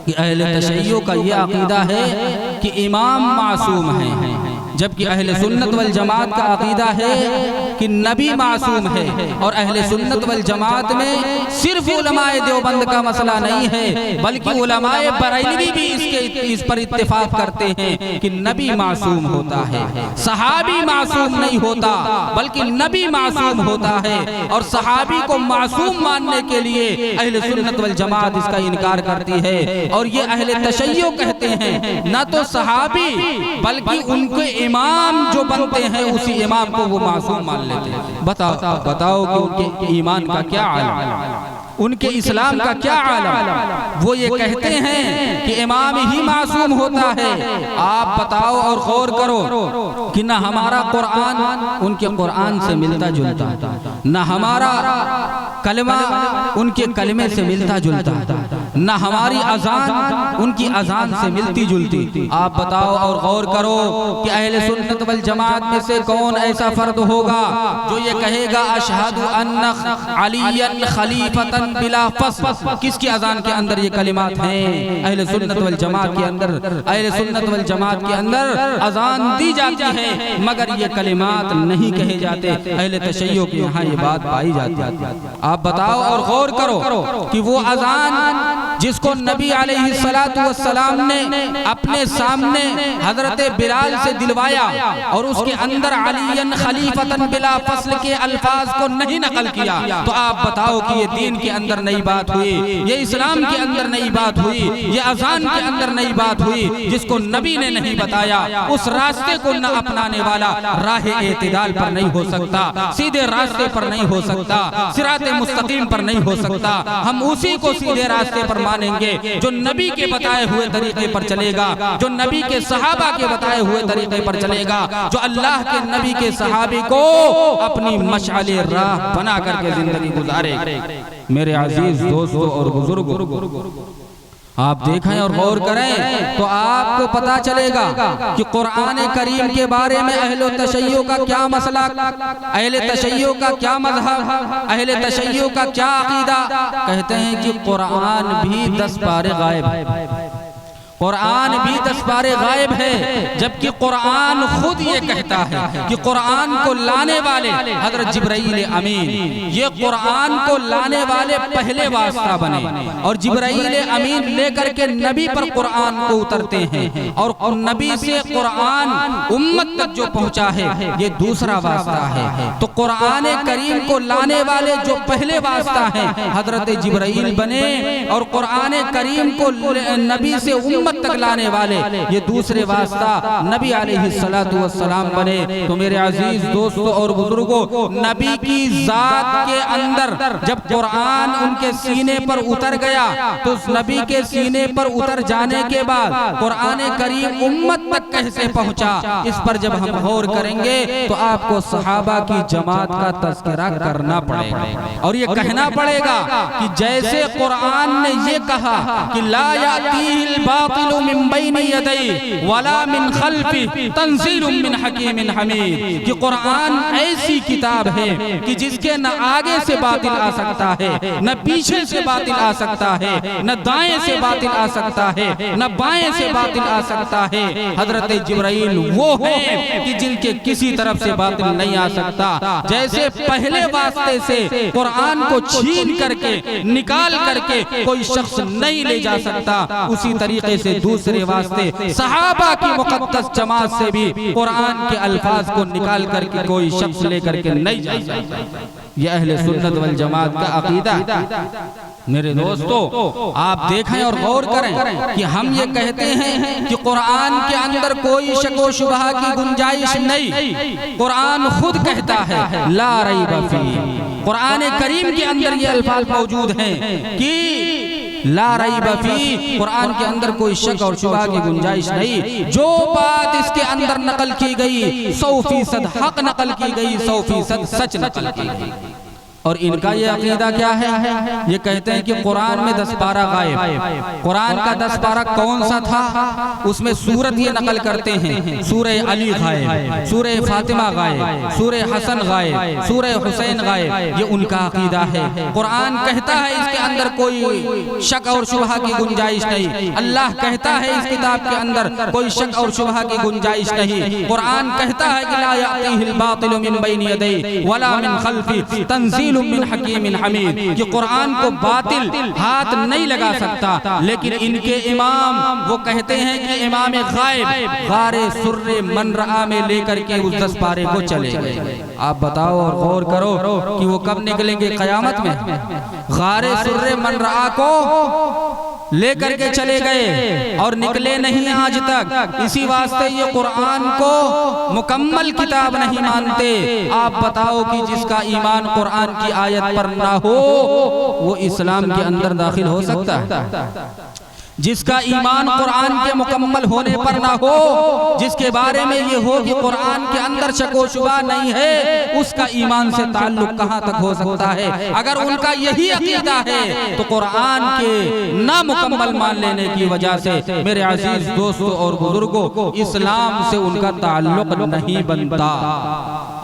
कि अहले तशय्युअ का ये अकीदा है कि इमाम मासूम है, जबकि अहले सुन्नत वल जमात का अकीदा है कि नबी मासूम है। और अहले सुन्नत वल जमात में सिर्फ उलमाए देवबंद का मसला नहीं है, बल्कि उलमाए बरेलवी भी इस पर इत्तेफाक करते हैं कि नबी मासूम होता है, सहाबी मासूम नहीं होता बल्कि नबी मासूम होता है। और सहाबी को मासूम मानने के लिए अहले सुन्नत वल जमात इसका इनकार करती है। और ये अहले तशय्युअ कहते हैं न तो सहाबी बल्कि उनके इमाम जो बनते हैं उसी इमाम को वो मासूम मान लेते हैं। बताओ कि उनके ईमान का क्या आलम, उनके इस्लाम का क्या आलम। वो ये कहते हैं कि इमाम ही मासूम होता है। आप बताओ और गौर करो कि न हमारा कुरान उनके कुरान से मिलता जुलता, न हमारा कलमा उनके कलमे से मिलता जुलता, न हमारी अजान उनकी अजान से मिलती जुलती। आप बताओ और गौर करो कि अहले सुन्नत वल जमात में से कौन ऐसा फर्द होगा जो ये कहेगा अशहदु अन्ना अलीयन खलीफतन बिला फस्ल। किसकी अजान के अंदर ये कलिमात हैं? अहले सुन्नत वल जमात के अंदर, अहले सुन्नत वल जमात के अंदर अजान दी जाती है मगर ये कलिमात नहीं कहे जाते। अहले तशय्युअ के यहाँ ये बात पाई जाती है। आप बताओ और गौर करो कि वो अजान जिसको नबी अलैहिस्सलातु वस्सलाम ने अपने सामने हजरत बिलाल से दिलवाया और उसके अंदर अलीयन खलीफतन बिला फस्ल के अल्फाज को नहीं नकल किया, तो आप बताओ कि ये दीन के अंदर नई बात हुई, ये इस्लाम के अंदर नई बात हुई, ये अजान के अंदर नई बात हुई। जिसको नबी ने नहीं बताया उस रास्ते को न अपनाने वाला राह एतिदाल पर नहीं हो सकता, सीधे रास्ते पर नहीं हो सकता, सिराते मुस्तकीम पर नहीं हो सकता। हम उसी को सीधे रास्ते पर मानेंगे जो नबी के बताए हुए तरीके पर चलेगा, जो नबी के सहाबा के बताए हुए तरीके पर चलेगा, जो अल्लाह के नबी के सहाबी को अपनी मशाले राह बना करके जिंदगी गुजारे। मेरे अजीज दोस्तों और बुजुर्गों, आप देखें और गौर करें तो आपको पता चलेगा कि कुरान करीम के बारे में अहले तशय्युअ का क्या मसला, अहले तशय्युअ का क्या मज़हब, अहले तशय्युअ का क्या अकीदा। कहते हैं कि कुरान भी 10 पारे गायब है, कुरान भी 10 पारे गायब है, जबकि कुरान खुद ये कहता है कि कुरान को लाने वाले हजरत जिब्राइल अमीन, ये कुरान को लाने वाले पहले वास्ता बने और जिब्राइल अमीन लेकर के नबी पर कुरान को उतरते हैं और नबी से कुरान उम्मत तक जो पहुंचा है ये दूसरा वास्ता है। तो कुरान करीम को लाने वाले जो पहले वास्ता है हजरत जिब्राइल बने और कुरान करीम को नबी से उम्मत तक लाने वाले ये दूसरे वास्ता नबी अलैहिस्सलातु वस्सलाम बने। तो मेरे अजीज दोस्तों और बुजुर्गों, नबी की जात के अंदर जब कुरान उनके सीने पर उतर गया तो उस नबी के सीने पर उतर जाने के बाद कुरान करीम उम्मत तक कैसे पहुंचा, इस पर जब हम गौर करेंगे तो आपको सहाबा की जमात का तज़किरा करना पड़ेगा और ये कहना पड़ेगा कि जैसे कुरान ने ये कहा कि ला यातीहिल बातिलु मिन बैनि यदैहि वला मिन खल्फिहि तंज़ीलुम मिन हकीमिन हमीद, कि कुरान ऐसी किताब है कि जिसके न आगे से बातिल आ सकता है, न पीछे से बातिल आ सकता है, न दाएं से बातिल आ सकता है, न बाएं से बातिल आ सकता है। हजरत जिब्राइल वो है कि जिनके किसी तरफ से बातिल नहीं आ सकता। जैसे पहले वास्ते से कुरान को छीन करके निकाल करके कोई शख्स नहीं ले जा सकता, उसी तरीके से दूसरे वास्ते सहाबा की मुक़द्दस जमात से भी कुरान के अल्फाज को निकाल करके कोई शख्स लेकर के नहीं जा सकता। यह अहले सुन्नत वल जमात का अकीदा। मेरे दोस्तों, आप देखें और गौर करें कि हम ये कहते हैं कि कुरान के अंदर कोई शको शुबहा की गुंजाइश नहीं। कुरान खुद कहता है ला रैब फीह, कुरान करीम के अंदर ये अल्फाज मौजूद हैं कि ला रईब फी, कुरान के अंदर कोई शक और शुबहा की गुंजाइश नहीं। जो बात इसके अंदर नकल की गई 100% हक नकल की गई, 100% सच नकल की गई। और इनका ये अकीदा क्या है, ये कहते हैं कि कुरान में 10 पारा गायब। कुरान का 10 पारा कौन सा था, उसमें सूरत ये नकल करते हैं, सूरह अली गायब, सूरह फातिमा गायब, सूरह हसन गायब, सूरह हुसैन गायब। ये उनका अकीदा है। कुरान कहता है इसके अंदर कोई शक और शुबहा की गुंजाइश नहीं। अल्लाह कहता है इस किताब के अंदर कोई शक और शुबहा की गुंजाइश नहीं। कुरान कहता है कि ला यातीहिल बातिलु मिन बैनि यदैहि वला मिन खल्फी तंजील मिन हकीमिन हमीद, कि कुरान को बातिल हाथ नहीं लगा सकता। लेकिन इनके इमाम वो कहते हैं कि इमाम गायब गारे सुर्रे मनरा में लेकर के उस 10 पारे को चले गए। आप बताओ और गौर करो कि वो कब निकलेंगे क़यामत में। गारे सुर्रे मनरा को लेकर के चले गए और निकले नहीं आज तक। इसी वास्ते ये कुरान को मुकम्मल किताब नहीं मानते। आप बताओ कि जिसका ईमान कुरान की आयत पर ना हो वो इस्लाम के अंदर दाखिल हो सकता है? जिसका ईमान कुरान के मुकम्मल होने पर ना हो, जिसके बारे में ये हो कि कुरान के अंदर शको शुबा नहीं है, उसका ईमान से ताल्लुक कहाँ तक हो सकता है? अगर उनका यही अकीदा है तो कुरान के ना मुकम्मल मान लेने की वजह से मेरे अजीज दोस्तों और बुजुर्गों, इस्लाम से उनका ताल्लुक नहीं बनता।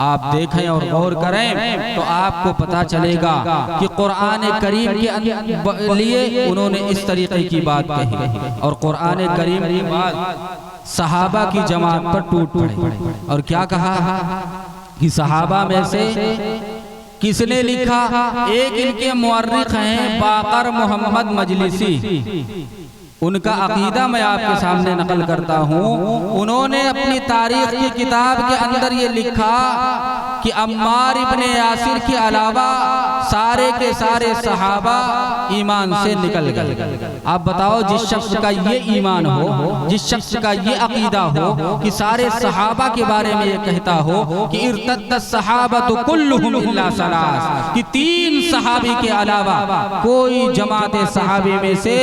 आप देखें और गौर करें तो आपको पता चलेगा कि कुरान करीम के लिए उन्होंने इस तरीके की बात कही और कुरान करीम की बात सहाबा की जमात पर टूट पड़ी। और क्या कहा कि सहाबा में से किसने लिखा? एक इनके मुअर्रिख हैं बाकर मोहम्मद मजलिसी, उनका अकीदा मैं आपके सामने नकल करता हूँ। उन्होंने अपनी तारीख की किताब के अंदर ये लिखा कि अम्मार इब्ने यासिर के अलावा सारे के सारे सहाबा ईमान से निकल गए। आप बताओ, जिस शख्स का ये ईमान हो, जिस शख्स का ये अकीदा हो कि सारे सहाबा के बारे में ये कहता हो कि इर्तद्द सहाबतु कुल्लुहुम इल्ला सलास, कि 3 सहाबी के अलावा कोई जमात सहाबी में से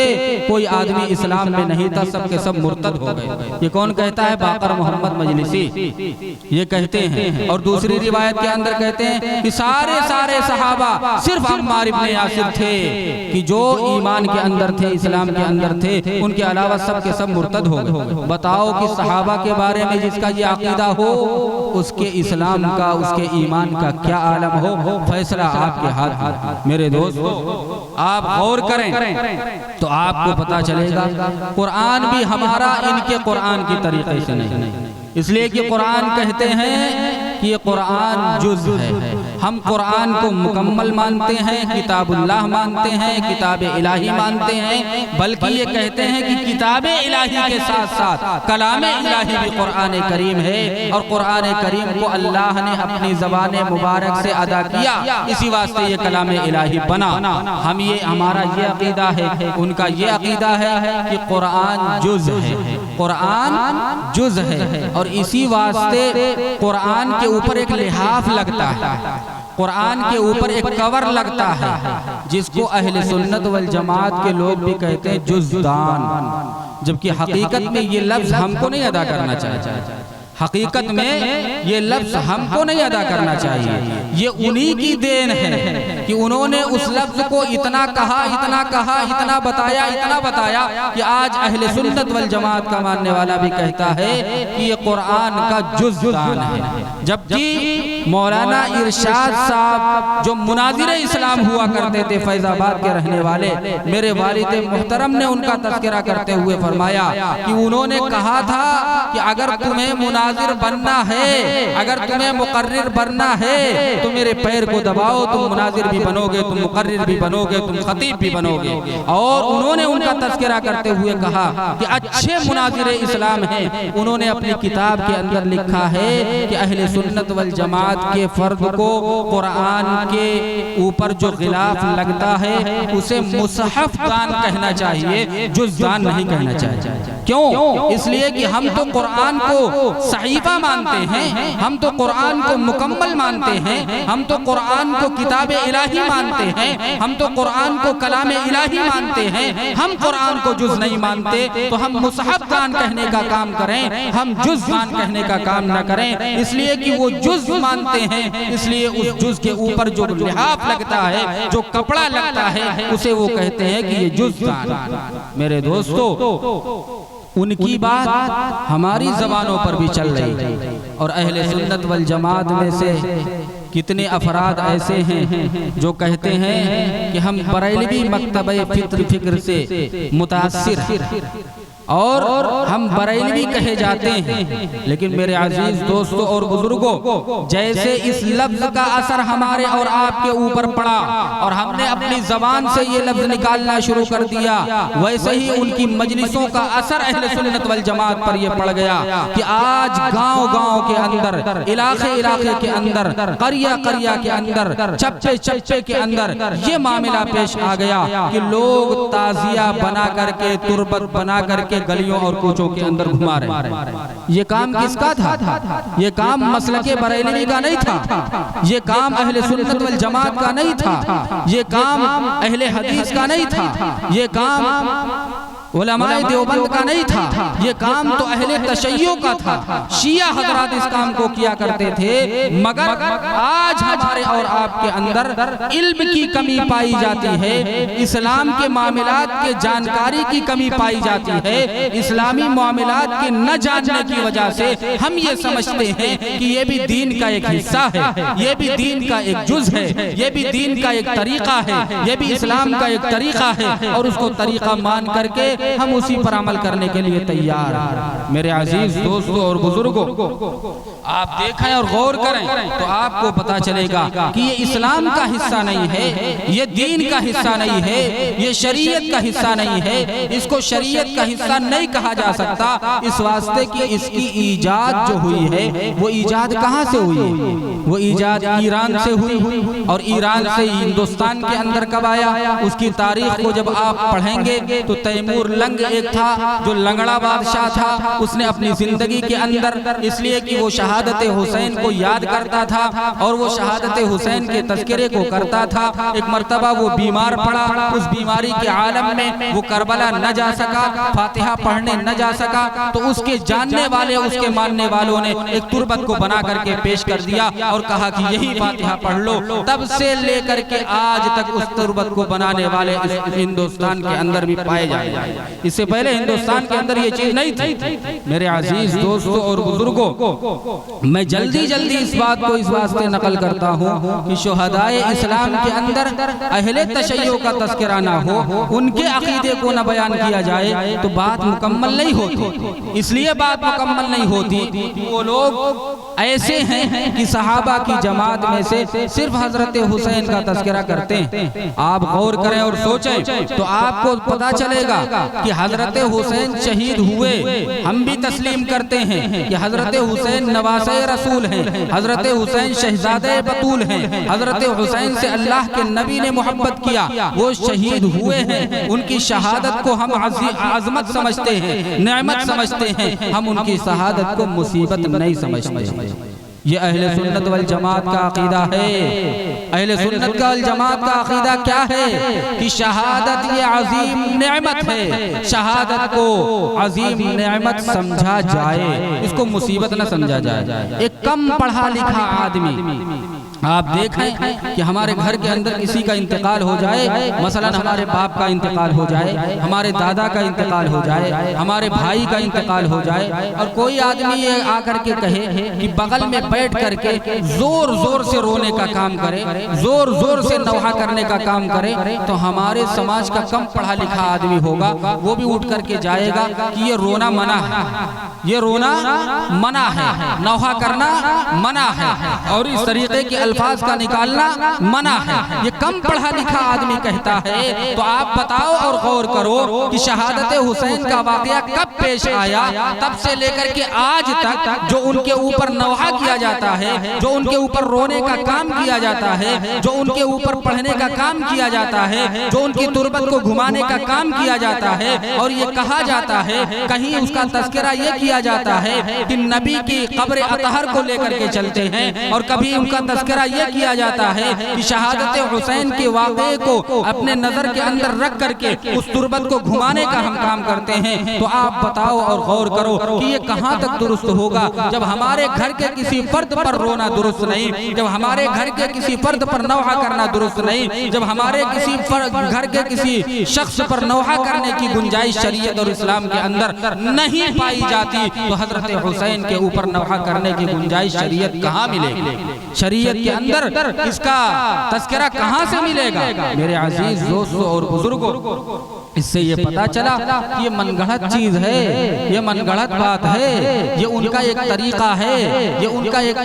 कोई आदमी इस्लाम में नहीं था, सब के सब मुर्तद हो गए। ये कौन कहता है? बाकर मोहम्मद मजलिसी ये कहते हैं। और दूसरी रिवायत के अंदर कहते हैं कि सारे सहाबा सिर्फ अम्मार इब्ने यासिर थे कि जो ईमान के अंदर थे, इस्लाम के अंदर थे, उनके अलावा सब के सब मुर्तद हो गए। बताओ कि सहाबा के बारे में जिसका ये अकीदा हो, उसके इस्लाम का, उसके ईमान का क्या आलम हो? फैसला आपके हाथ। मेरे दोस्तों, आप गौर करें तो आपको पता चलेगा कुरान भी हमारा इनके कुरान की तरीके से नहीं। इसलिए कि कुरान कहते हैं कि ये कुरान जुज़ है। हम कुरान को मुकम्मल मानते हैं, किताबुल्लाह मानते हैं, किताब इलाही मानते हैं, बल्कि ये कहते हैं कि किताब इलाही के साथ साथ कलाम इलाही भी कुरान करीम है। और कुरान करीम को अल्लाह ने अपनी ज़बान मुबारक से अदा किया, इसी वास्ते ये कलाम इलाही बना। हम ये हमारा ये अकीदा है, उनका ये अकीदा है कि कुरान जुज़ है, कुरान जुज़ है। और इसी वास्ते कुरान के ऊपर एक लिहाफ लगता है, कुरान के ऊपर एक कवर लगता है, जिसको अहले सुन्नत वल जमात के लोग भी कहते हैं जुज़दान। जबकि हकीकत में ये लफ्ज हमको नहीं अदा करना चाहिए, हकीकत में ये लफ्ज हमको नहीं अदा करना चाहिए। ये उन्हीं की देन है कि उन्होंने उस लफ्ज को इतना कहा, इतना कहा, इतना बताया कि आज अहले सुन्नत वल जमात का मानने वाला भी कहता है कि ये कुरान का जुज़दान है। जबकि मौलाना इरशाद साहब जो मुनाजिर इस्लाम हुआ करते थे, फैजाबाद के रहने वाले, मेरे वालिद मुहतरम ने उनका तज़किरा करते हुए फरमाया कि उन्होंने कहा था कि अगर तुम्हें मुनाजिर बनना है, अगर तुम्हें मुकर्रिर बनना है तो मेरे पैर को दबाओ, तुम मुनाजिर भी बनोगे, तुम मुकर्रिर भी बनोगे, तुम खतीब भी बनोगे। और उन्होंने उनका तज़किरा करते हुए कहा कि अच्छे मुनाजिर इस्लाम हैं। उन्होंने अपनी किताब के अंदर लिखा है कि अहले सुन्नत वल जमात के फर्द को कुरान के ऊपर जो गिलाफ लगता है उसे मुसहफ दान कहना चाहिए, जुज़दान नहीं कहना चाहिए। क्यों? इसलिए कि हम तो कुरान को सहीफा मानते हैं, हम तो कुरान को मुकम्मल मानते हैं, हम तो कुरान को किताब इलाही मानते हैं, हम तो कुरान को कलाम इलाही मानते हैं। हम कुरान को जुज नहीं मानते तो हम मुसहफ खान कहने का काम करें, हम जुज खान कहने का काम न करें। इसलिए कि वो जुज मानते हैं, इसलिए उस जुज के ऊपर जो लिहाफ लगता है, जो कपड़ा लगता है, उसे वो कहते हैं कि ये जुज खान। मेरे दोस्तों, उनकी बात हमारी जबानों पर भी चल रही है। और अहले सुन्नत वल जमात में से कितने अफराद ऐसे हैं जो कहते हैं कि हम बरेलवी मकतबे फिक्र से मुतासिर और हम बरेलवी कहे जाते हैं। लेकिन मेरे अजीज दोस्तों और बुजुर्गों, जैसे इस लफ्ज का असर हमारे और आपके ऊपर पड़ा और हमने अपनी जबान से ये लफ्ज निकालना शुरू कर दिया, वैसे ही उनकी मजलिसों का असर अहले सुन्नत वल जमात पर यह पड़ गया कि आज गांव-गांव के अंदर, इलाके के अंदर, करिया के अंदर, चप्पे के अंदर ये मामला पेश आ गया कि लोग ताजिया बना करके, तुरबत बना करके गलियों और कूचों के अंदर घुमा रहे। ये काम किसका था? ये काम मसलके बरेलवी का नहीं था, ये काम अहले सुन्नत वल जमात का नहीं था, ये काम अहले हदीस का नहीं था, ये काम उलमाए देवबंद का नहीं था, ये काम तो अहले तशय्यो का था। शिया हजरात इस काम को किया करते थे। मगर आज हमारे और आपके अंदर इल्म की कमी पाई जाती है, इस्लाम के मामलात के जानकारी की कमी पाई जाती है। इस्लामी मामलात के न जानने की वजह से हम ये समझते हैं कि ये भी दीन का एक हिस्सा है, ये भी दीन का एक जुज है, ये भी दीन का एक तरीका है, ये भी इस्लाम का एक तरीका है, और उसको तरीका मान करके हम उसी पर अमल करने के लिए तैयार हैं। मेरे अजीज दोस्तों और बुजुर्गों, आप देखें और गौर करें तो आपको पता चलेगा कि ये इस्लाम का हिस्सा नहीं है, ये दीन का हिस्सा नहीं है, ये शरीयत का हिस्सा नहीं है। इसको शरीयत का हिस्सा नहीं कहा जा सकता, इस वास्ते कि इसकी ईजाद जो हुई है वो ईजाद कहाँ से हुई है? वो ईजाद ईरान से हुई, और ईरान से हिंदुस्तान के अंदर कब आया? उसकी तारीख को जब आप पढ़ेंगे तो तैमूर लंग एक था जो लंगड़ा बादशाह था, उसने अपनी जिंदगी के अंदर, इसलिए कि वो शहादत हुसैन को याद करता था और वो शहादत हुसैन के तज़किरे को करता था। एक मर्तबा वो बीमार पड़ा, उस बीमारी के आलम में वो करबला न जा सका, फातिहा पढ़ने न जा सका, तो उसके जानने वाले, उसके मानने वालों ने एक तुरबत को बना करके पेश कर दिया और कहा कि यही फातिहा पढ़ लो। तब से लेकर के आज तक उस तुरबत को बनाने वाले इस हिंदुस्तान के अंदर भी पाए जाए। इससे पहले हिंदुस्तान के अंदर ये चीज नहीं थी। मेरे अजीज दोस्तों और बुजुर्गों, मैं जल्दी इस बात को इस वास्ते नकल करता हूँ कि शुहदाए इस्लाम के अंदर अहले तशय्यो का तज़किरा ना हो, उनके अकीदे को न बयान किया जाए तो बात मुकम्मल नहीं होती। इसलिए बात मुकम्मल नहीं होती वो लोग ऐसे हैं कि सहाबा की जमात में से सिर्फ हजरत हुसैन का तज़किरा करते हैं। आप गौर करें और सोचें तो आपको पता चलेगा कि हजरत हुसैन शहीद हुए, हम भी तस्लीम करते हैं कि हजरत हुसैन नवासे रसूल हैं, हजरत हुसैन शहजादे बतूल हैं, हजरत हुसैन से अल्लाह के नबी ने मोहब्बत किया, वो शहीद हुए हैं। उनकी शहादत को हम आज़मत समझते हैं, नेमत समझते हैं, हम उनकी शहादत को मुसीबत नहीं समझते। ये अहले सुन्नत वल जमात का अकीदा है। अहले सुन्नत वल जमात का अकीदा क्या है कि शहादत ये अजीम नेमत है, शहादत को अजीम नेमत समझा जाए, इसको मुसीबत न समझा जाए। एक कम पढ़ा लिखा आदमी, आप देखें कि हमारे घर के अंदर किसी का इंतकाल हो जाए, मसलन हमारे बाप का इंतकाल हो जाए, हमारे दादा का इंतकाल हो जाए, हमारे भाई का इंतकाल हो जाए, और कोई आदमी ये आकर के कहे कि बगल में बैठ करके जोर जोर से रोने का काम करे, जोर जोर से नौहा करने का काम करे, तो हमारे समाज का कम पढ़ा लिखा आदमी होगा, वो भी उठ करके जाएगा कि ये रोना मना है, ये रोना मना है, नौहा करना मना है। और इस तरीके के अल्फाज का निकालना मना है। ये कम पढ़ा लिखा आदमी कहता है। तो आप बताओ और गौर करो कि शहादत हुसैन का वाकया कब पेश आया, तब से लेकर के आज तक जो उनके ऊपर नवाहा किया जाता है, जो उनके ऊपर रोने का काम किया जाता है, जो उनके ऊपर पढ़ने का काम किया जाता है, जो उनकी तुरबत को घुमाने का काम किया जाता है, और ये कहा जाता है, कहीं उसका तस्करा ये किया जाता है कि नबी की कब्र अतहर को लेकर के चलते हैं, और कभी उनका तस्करा ये किया जाता है कि शहादत हुसैन के वाक़े को अपने नजर के अंदर रख करके उस तुरबत को घुमाने का हम काम करते हैं। तो आप बताओ और गौर करो कि ये कहां तक दुरुस्त होगा, जब हमारे घर के किसी फर्द पर रोना दुरुस्त नहीं, जब हमारे घर के किसी फर्द पर नौहा करना दुरुस्त नहीं, जब हमारे किसी घर के किसी शख्स पर नौहा करने की गुंजाइश शरीयत और इस्लाम के अंदर नहीं पाई जाती, तो हजरत हुसैन के ऊपर नौहा करने की गुंजाइश शरीयत कहाँ मिलेगी? शरीयत के अंदर इसका तस्करा कहाँ से मिलेगा? मेरे अजीज दोस्तों और बुजुर्गों, इससे ये पता चला कि ये मनगढ़ंत चीज है, ये मनगढ़ंत बात है, ये उनका एक तरीका है, ये उनका एक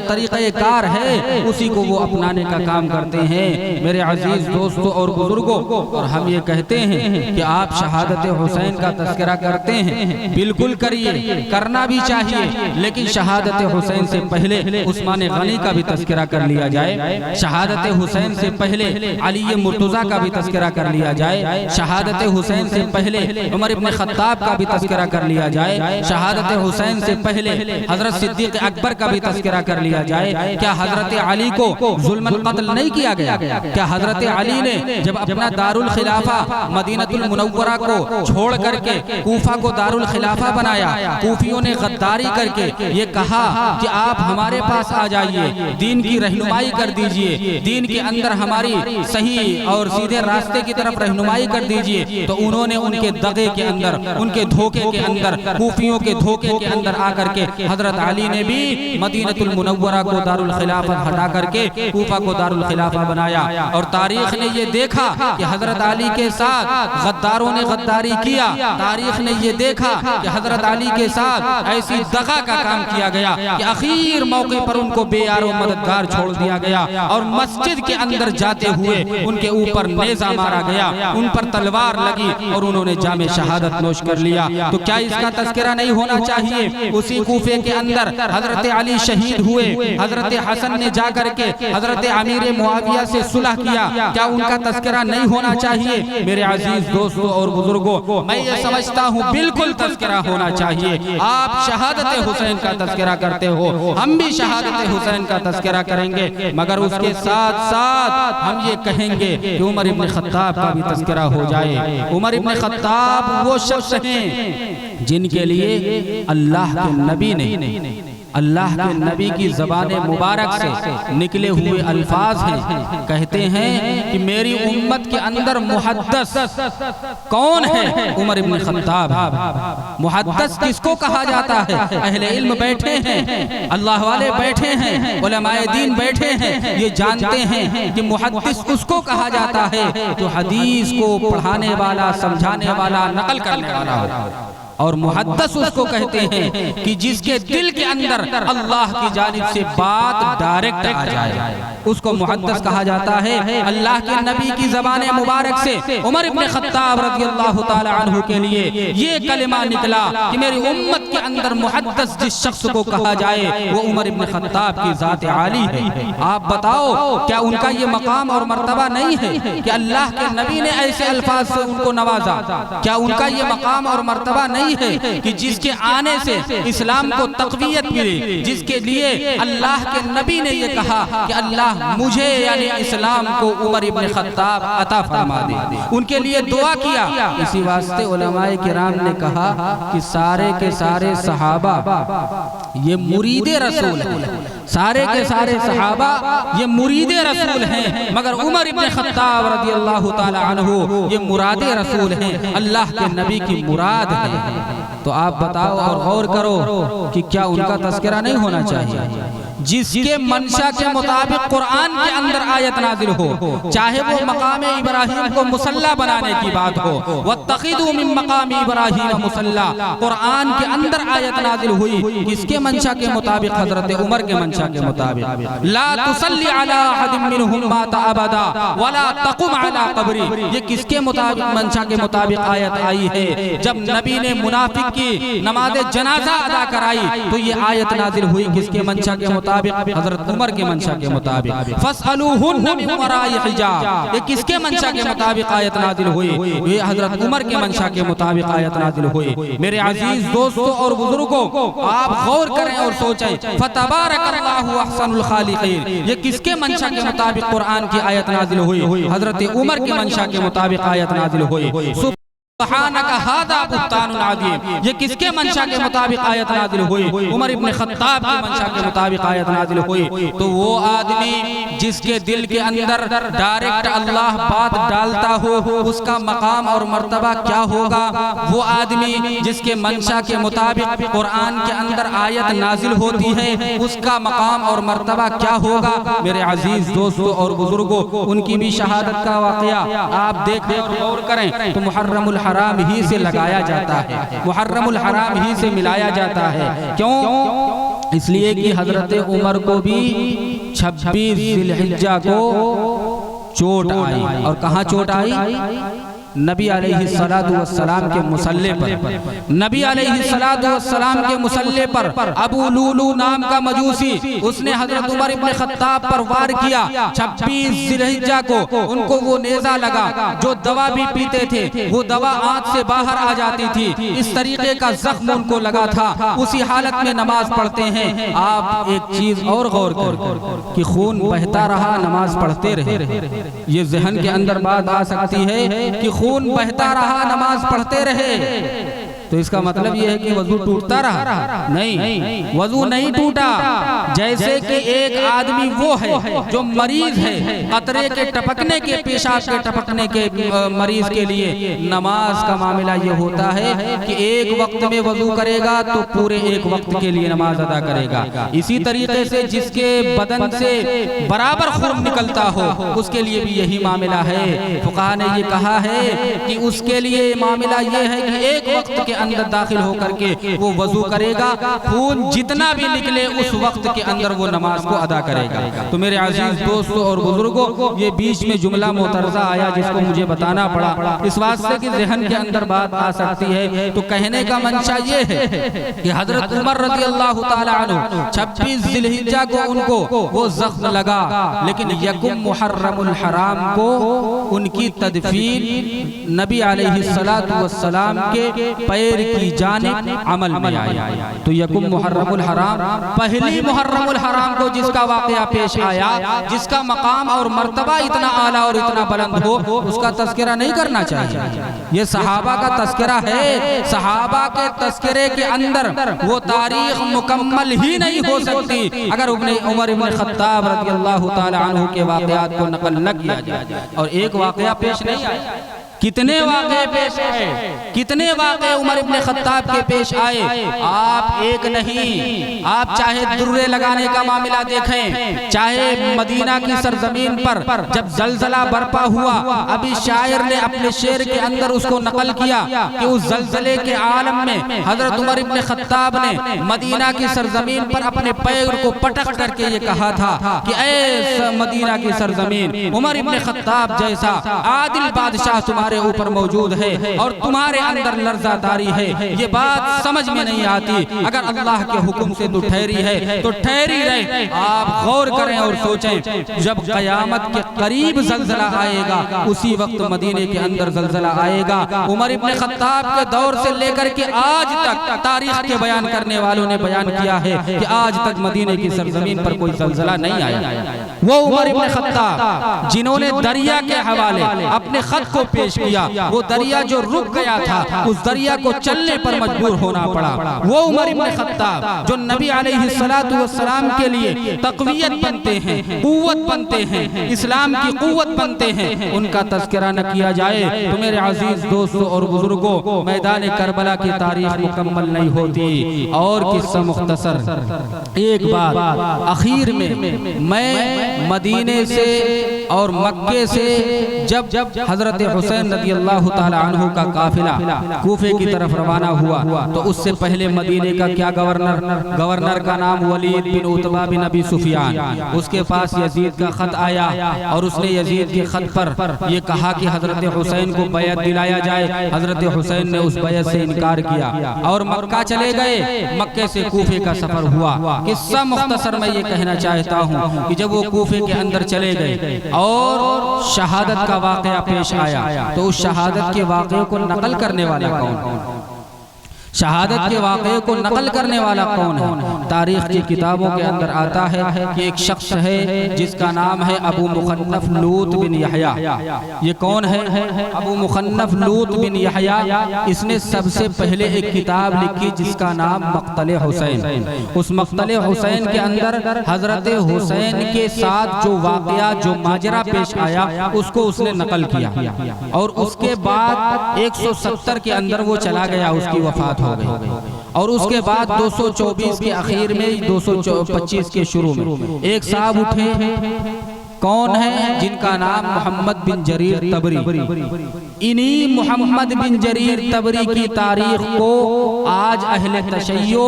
तरीक़ाकार है, उसी को वो अपनाने का काम करते हैं। मेरे अजीज दोस्तों और बुजुर्गों, और हम ये कहते हैं कि आप शहादत हुसैन का तस्करा करते हैं, बिल्कुल करिए, करना भी चाहिए, लेकिन शहादत हुसैन से पहले उस्मान गनी का भी तस्करा कर लिया जाए, शहादत हुसैन से पहले अली मुर्तज़ा का भी तस्करा कर लिया जाए, शहादत हुसैन से पहले उमर इब्न खत्ताब का भी तस्करा कर लिया जाए, शहादत हुसैन से पहले हजरत सिद्दीक अकबर का भी तस्करा कर लिया जाए। क्या हजरत अली को जुल्मन कत्ल नहीं किया गया? क्या हजरत अली ने जब अपना दारुल खिलाफा मदीनतुल मुनव्वरा को छोड़ करके कूफा को दारुल खिलाफा बनाया, कूफियों ने गद्दारी करके ये कहा कि आप हमारे पास आ जाइए, दीन की रहनुमाई कर दीजिए, दीन के अंदर हमारी सही और सीधे रास्ते की तरफ रहनुमाई कर दीजिए, तो उन्होंने उनके दगे के अंदर, उनके धोखे के अंदर, कूफियों के धोखे के अंदर आकर के हजरत अली ने भी मदीनतुल मुनव्वरा को दारुल खिलाफत हटा करके कूफा को दारुल खिलाफा बनाया। और तारीख ने ये देखा कि हजरत अली के साथ गद्दारों ने गद्दारी किया, तारीख ने ये देखा कि हजरत अली के साथ ऐसी दगा का काम किया गया कि आखिर मौके पर उनको बेयारो मददगार छोड़ दिया गया, और मस्जिद के अंदर जाते हुए उनके ऊपर नेजा मारा गया, उन पर तलवार लगी और उन्होंने जामे शहादत नोश कर लिया। तो क्या इसका तस्करा नहीं होना चाहिए? उसी कूफे के अंदर हजरत अली शहीद हुए, हजरत हसन ने जाकर के हजरत अमीर मुआविया से सुलह किया, क्या उनका तस्करा नहीं होना चाहिए? मेरे अजीज दोस्तों और बुजुर्गों, मैं ये समझता हूँ बिल्कुल तस्करा होना चाहिए। आप शहादत हुसैन का तस्करा करते हो, हम भी शहादत हुसैन का तस्करा करेंगे, मगर उसके साथ साथ हम ये कहेंगे कि उमर इब्न खत्ताब का भी तस्करा हो जाए। उमर इब्न खत्ताब वो शख्स हैं जिनके लिए अल्लाह के नबी ने, अल्लाह के नबी की ज़बान मुबारक से निकले हुए अल्फाज हैं, कहते हैं कि मेरी उम्मत के अंदर मुहद्दस कौन है? उमर इब्न खत्ताब। मुहद्दस किसको कहा जाता है? अहले इल्म बैठे हैं, अल्लाह वाले बैठे हैं, उलमाए दीन बैठे हैं, ये जानते हैं कि मुहद्दिस उसको कहा जाता है जो हदीस को पढ़ाने वाला, समझाने वाला, नकल करने वाला हो। और मुहद्दस उसको कहते हैं कि जिसके दिल के अंदर अल्लाह की जानिब से बात डायरेक्ट आ जाए, उसको मुहद्दस कहा जाता है। अल्लाह के नबी की ज़बान मुबारक से उमर इब्न खत्ताब रज़ियल्लाहु ताला अन्हु के लिए ये कलिमा निकला कि मेरी उम्मत के अंदर मुहद्दस जिस शख्स को कहा जाए वो उमर इब्न खत्ताब की ज़ात आली है। आप बताओ, क्या उनका ये मकाम और मर्तबा नहीं है कि अल्लाह के नबी ने ऐसे अल्फाज से उनको नवाजा? क्या उनका ये मकाम और मर्तबा नहीं है कि जिसके आने से इस्लाम को तक़वियत मिले, जिसके लिए अल्लाह के नबी ने ये कहा कि अल्लाह मुझे यानी इस्लाम को उमर इब्न खत्ताब अता फरमा दे, उनके लिए दुआ किया। इसी वास्ते उलमाए किराम ने कहा कि सारे के सारे सहाबा ये मुरीदे रसूल हैं, सारे के सारे सहाबा ये मुरीदे रसूल हैं, मगर उमर इब्न खत्ताब रज़ियल्लाहु ताला अन्हु ये मुरादे रसूल हैं, अल्लाह के नबी की मुराद है। तो आप बताओ और गौर करो कि क्या उनका तस्करा नहीं होना चाहिए? जिसके मंशा के मुताबिक कुरान के अंदर आयत नाजिल हो, चाहे वो मकाम इब्राहिम को मुसल्ला बनाने की बात हो, वत्तखिदू मिन मकाम इब्राहिम मुसल्ला, कुरान के अंदर आयत नाजिल हुई, किसके मंशा के मुताबिक? हजरत उमर के मंशा के मुताबिक। ला तुसल्ली अला अहदिन मिनहुम माता अबदा वला तकुम अला कब्री, ये किसके मुताबिक मंशा के मुताबिक आयत आई है? जब नबी ने मुनाफिक की नमाज जनाजा अदा कराई तो ये आयत नाजिल हुई, किसके मंशा के मुताबिक? हजरत उमर के मंशा के मुताबिक। फसअलूहुन्ना मिन वराइ हिजाब, ये किसके मंशा के मुताबिक आयत नाजिल हुई? ये हजरत उमर के मंशा के मुताबिक आयत नाजिल हुई। मेरे अजीज दोस्तों और बुजुर्गों, आप गौर करें और सोचें, फतबारकल्लाहु अहसनुल खालिकीन, ये किसके मंशा के मुताबिक कुरान की आयत नाजिल हुई? हजरत उमर के मंशा के मुताबिक आयत नाजिल हुई। सुब्हानका हादा बुहतानुन अज़ीम, ये किसके मंशा के मुताबिक आयत नाजिल हुई? उमर इब्न खत्ताब के मंशा के मुताबिक आयत नाजिल हुई। तो वो आदमी जिसके दिल के अंदर डायरेक्ट अल्लाह बात डालता हो, उसका मकाम और मर्तबा क्या होगा? वो आदमी जिसके मंशा के मुताबिक कुरान के अंदर आयत नाजिल होती है, उसका मकाम और मर्तबा क्या होगा? मेरे अजीज दोस्तों और बुजुर्गों, उनकी भी शहादत का वाकया आप देखें और गौर करें तो मुहर्रमुल हराम ही से लगाया जाता है, मुहर्रमुल हराम ही से मिलाया जाता है। क्यों? इसलिए कि हजरत उमर को भी 26 जिलहिज्जा को चोट आई। और कहाँ चोट आई? नबी अलैहिस्सलातु वस्सलाम के मुसल्ले पर। नबी अलैहिस्सलातु वस्सलाम के मुसल्ले पर अबू लूलू नाम का मजूसी, उसने हजरत उमर इब्न खत्ताब पर वार किया 26 जिलहिज्जा को। उनको वो नेज़ा लगा, जो दवा भी पीते थे वो दवा आंत से बाहर आ जाती थी, इस तरीके का जख्म उनको लगा था। उसी हालत में नमाज पढ़ते हैं। आप एक चीज और गौर कर कि खून बहता रहा, नमाज पढ़ते रहे। ये जहन के अंदर बात आ सकती है कि खून बहता रहा, नमाज पढ़ते रहे, तो इसका मतलब यह है कि वजू टूटता रहा? नहीं, वजू नहीं टूटा। जैसे कि एक आदमी वो है जो मरीज है, कतरे के टपकने के, पेशाब के टपकने के मरीज के लिए नमाज का मामला ये होता है कि एक वक्त में वजू करेगा तो पूरे एक वक्त के लिए नमाज अदा करेगा। इसी तरीके से जिसके बदन से बराबर खून निकलता हो, उसके लिए भी यही मामला है। फुक़हा ने ये कहा है कि उसके लिए मामला ये है कि एक वक्त के अंदर दाखिल होकर के वो वजू करेगा, खून जितना भी निकले उस वक्त के अंदर वो नमाज को अदा करेगा। तो मेरे अजीज दोस्तों और बुजुर्गों, ये बीच में जुमला मोतरजा आया जिसको मुझे बताना पड़ा, इस वास्ते कि ज़हन के अंदर बात आ सकती है। तो कहने का मंशा ये है कि हजरत उमर रज़ियल्लाहु ताला अन्हु 26 जिलहिज्जा को उनको वो जख्म लगा, लेकिन यकुम मुहर्रमुल हराम को उनकी तदफीन नबी अलैहिस्सलातु वस्सलाम के पैर की जानिब अमल में आई। तो यकुम मुहर्रमुल हराम, पहली मुहर्रमुल हराम को जिसका वाकया पेश आया, जिसका मकाम और मर्तबा इतना आला और इतना बुलंद हो, उसका तस्करा नहीं करना चाहिए। ये सहाबा का तस्करा है। सहाबा के तस्करे के अंदर वो तारीख मुकम्मल ही नहीं हो सकती अगर उमर इब्न खत्ताब रज़ियल्लाहु ताला अन्हु के वाकयात को नकल न किया जाए। और एक वाकया पेश नहीं आया, कितने वाक़े पेश आए, कितने वाक़े उमर इब्न खत्ताब के पेश आए। आप एक नहीं, आप चाहे दुर्रे लगाने का मामला देखें, चाहे मदीना की सरजमीन पर जब जलजला बरपा हुआ, अभी शायर ने अपने शेर के अंदर उसको नकल किया कि उस जलजले के आलम में हजरत उमर इब्न खत्ताब ने मदीना की सरजमीन पर अपने पैर को पटक करके ये कहा था कि ऐ मदीना की सरजमीन, उमर इब्न खत्ताब जैसा आदिल बादशाह तुम्हारे ऊपर मौजूद है और तुम्हारे अंदर लर्जादारी है। ये बात समझ में नहीं आती। अगर अल्लाह के हुक्म से तो ठहरी है तो ठहरी रहे। आप गौर करें और सोचें, जब कयामत के करीब जलजला आएगा, उसी वक्त मदीने के अंदर जलजला आएगा। उमर इब्न खत्ताब के दौर से लेकर के आज तक तारीख के बयान करने वालों ने बयान किया है कि आज तक मदीने की सरजमीन पर कोई जलजला नहीं आया। वो उमर इब्न खत्ताब जिन्होंने दरिया के हवाले अपने खत को पेश किया। वो दरिया जो रुक गया था, उस दरिया को चलने पर मजबूर होना पड़ा। वो उमर इब्न खत्ताब जो नबी अलैहिस्सलातु वस्सलाम के लिए तक़वियत बनते हैं, क़ुव्वत बनते हैं, इस्लाम की क़ुव्वत बनते हैं, उनका तज़किरा न किया जाए तो मेरे अजीज दोस्तों और बुजुर्गों, मैदान करबला की तारीख मुकम्मल नहीं होती। और किस्सा मुख्तसर, एक बात आखिर में, मैं मदीने से और मक्के से जब हजरत हुसैन रज़ी अल्लाह ताला अन्हु का काफिला कूफे की तरफ रवाना हुआ तो उससे पहले मदीने का क्या गवर्नर का नाम वलीद बिन उतबा बिन अबी सुफियान, उसके पास यजीद का खत आया और उसने यजीद के खत पर यह कहा कि हजरत हुसैन को बैत दिलाया जाए। हजरत हुसैन ने उस बैत से इनकार किया और मक्का चले गए। मक्के से कूफे का सफर हुआ। किस्सा मुख्तसर मैं ये कहना चाहता हूँ कि जब वो कूफे के अंदर चले गए और शहादत का वाक़या पेश आया तो उस शहादत के वाक़े को नकल करने वाला कौन? शहादत के वाक़े को नकल करने वाला कौन है? तारीख की किताबों के अंदर आता है कि एक शख्स है जिसका नाम है अबू मुखन्नफ लूत बिन यहया। ये कौन है? अबू मुखन्नफ लूत बिन यहया। इसने सबसे पहले एक किताब लिखी जिसका नाम मक़तल हुसैन। उस मक़तल हुसैन के अंदर हजरत हुसैन के साथ जो वाक़या, जो माजरा पेश आया, उसको उसने नकल किया और उसके बाद 170 के अंदर वो चला गया, उसकी वफात हो गई। और उसके बाद 224 के आखिर में, 225 के शुरू में एक साहब उठे। कौन है? जिनका नाम मोहम्मद बिन जरीर तबरी। इन्हीं मोहम्मद बिन जरीर तबरी की तारीख को आज अहले तशय्यो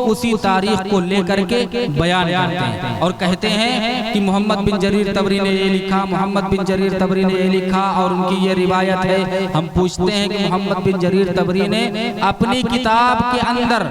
उसी तारीख को लेकर के बयान करते हैं और कहते हैं कि मोहम्मद बिन जरीर तबरी ने ये लिखा, मोहम्मद बिन जरीर तबरी ने ये लिखा और उनकी ये रिवायत है। हम पूछते हैं कि मोहम्मद बिन जरीर तबरी ने अपनी किताब के अंदर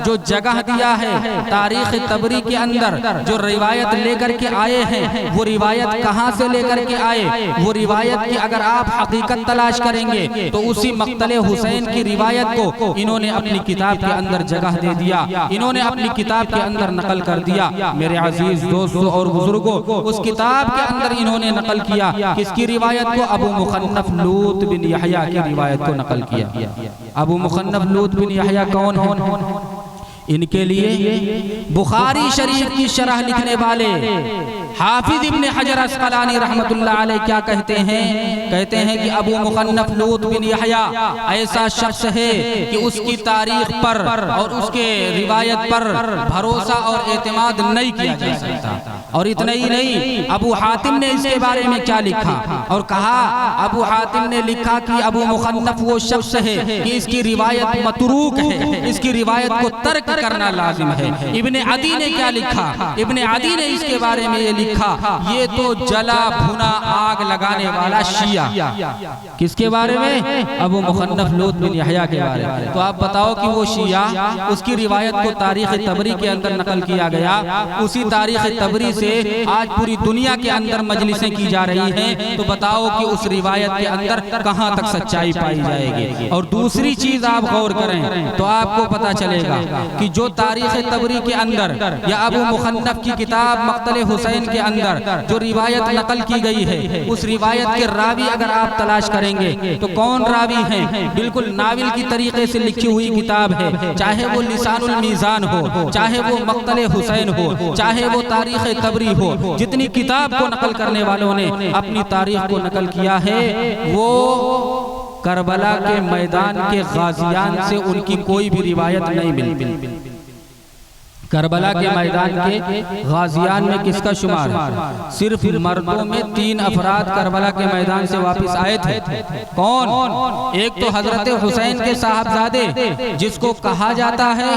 जो जगह दिया है, तारीख तबरी के अंदर जो रिवायत लेकर के आए हैं, वो रिवायत कहां से लेकर के आए? वो रिवायत की अगर आप हकीकत तलाश करेंगे तो उसी मक़तल हुसैन की रिवायत को इन्होंने अपनी किताब के अंदर जगह दे दिया, इन्होंने अपनी किताब के अंदर नकल कर दिया। मेरे अजीज दोस्तों और बुजुर्गों, उस किताब के अंदर इन्होंने नकल किया किसकी रिवायत को? अबू मुखन्नफ लूत बिन यहया की रिवायत को नकल किया। अबू मुखन्नफ लूत बिन यहया कौन है? इनके लिए बुखारी शरीफ की शरह लिखने वाले हाफिज इब्ने हजर अस्क़लानी रहमतुल्लाह अलैह क्या कहते हैं? कहते हैं कि अबू मुखन्नफ लूत बिन यहया ऐसा शख्स है कि उसकी तारीख पर और उसके रिवायत पर भरोसा और एतमाद नहीं किया जा सकता। और इतना ही नहीं, अबू हातिम ने इसके बारे में क्या लिखा और कहा? अबू हातिम ने लिखा कि अबू मुखन्नफ वो शख्स है कि इसकी रिवायत मतरूक है, इसकी रिवायत को तर्क करना लाजिम है। इब्ने अदी ने क्या लिखा? इब्ने अदी ने इसके बारे में ये लिखा, ये तो जला भुना आग लगाने वाला शिया। किसके बारे में? अबू मुखन्नफ लूत बिन यहया के बारे में। तो आप बताओ कि वो शिया, उसकी रिवायत को तारीख तबरी के अंदर नकल किया गया। उसी तारीख तबरी से आज पूरी दुनिया के अंदर मजलिसें की जा रही हैं। तो बताओ कि उस रिवायत के अंदर कहां तक सच्चाई पाई जाएगी? और दूसरी चीज आप गौर करें तो आपको पता चलेगा कि जो तारीख तबरी के अंदर या अबू मुखन्नफ की किताब मक़तल हुसैन के अंदर जो रिवायत नकल की गई है, उस रिवायत के रावी अगर आप तलाश करेंगे तो कौन रावी हैं? बिल्कुल नाविल की तरीके से लिखी हुई किताब है, चाहे वो लिसानुल मीज़ान हो, चाहे वो मक़तल हुसैन हो, चाहे वो तारीख तबरी हो। जितनी किताब को नकल करने वालों ने अपनी तारीख को नकल किया है, वो करबला के मैदान के गाजियान से उनकी कोई भी रिवायत नहीं मिलती। करबला के मैदान के गाजियान में किसका शुमार है? सिर्फ मर्दों में 3 अफराद करबला के मैदान से वापस आए थे। कौन? एक तो हजरत हुसैन के साहबजादे जिसको कहा जाता है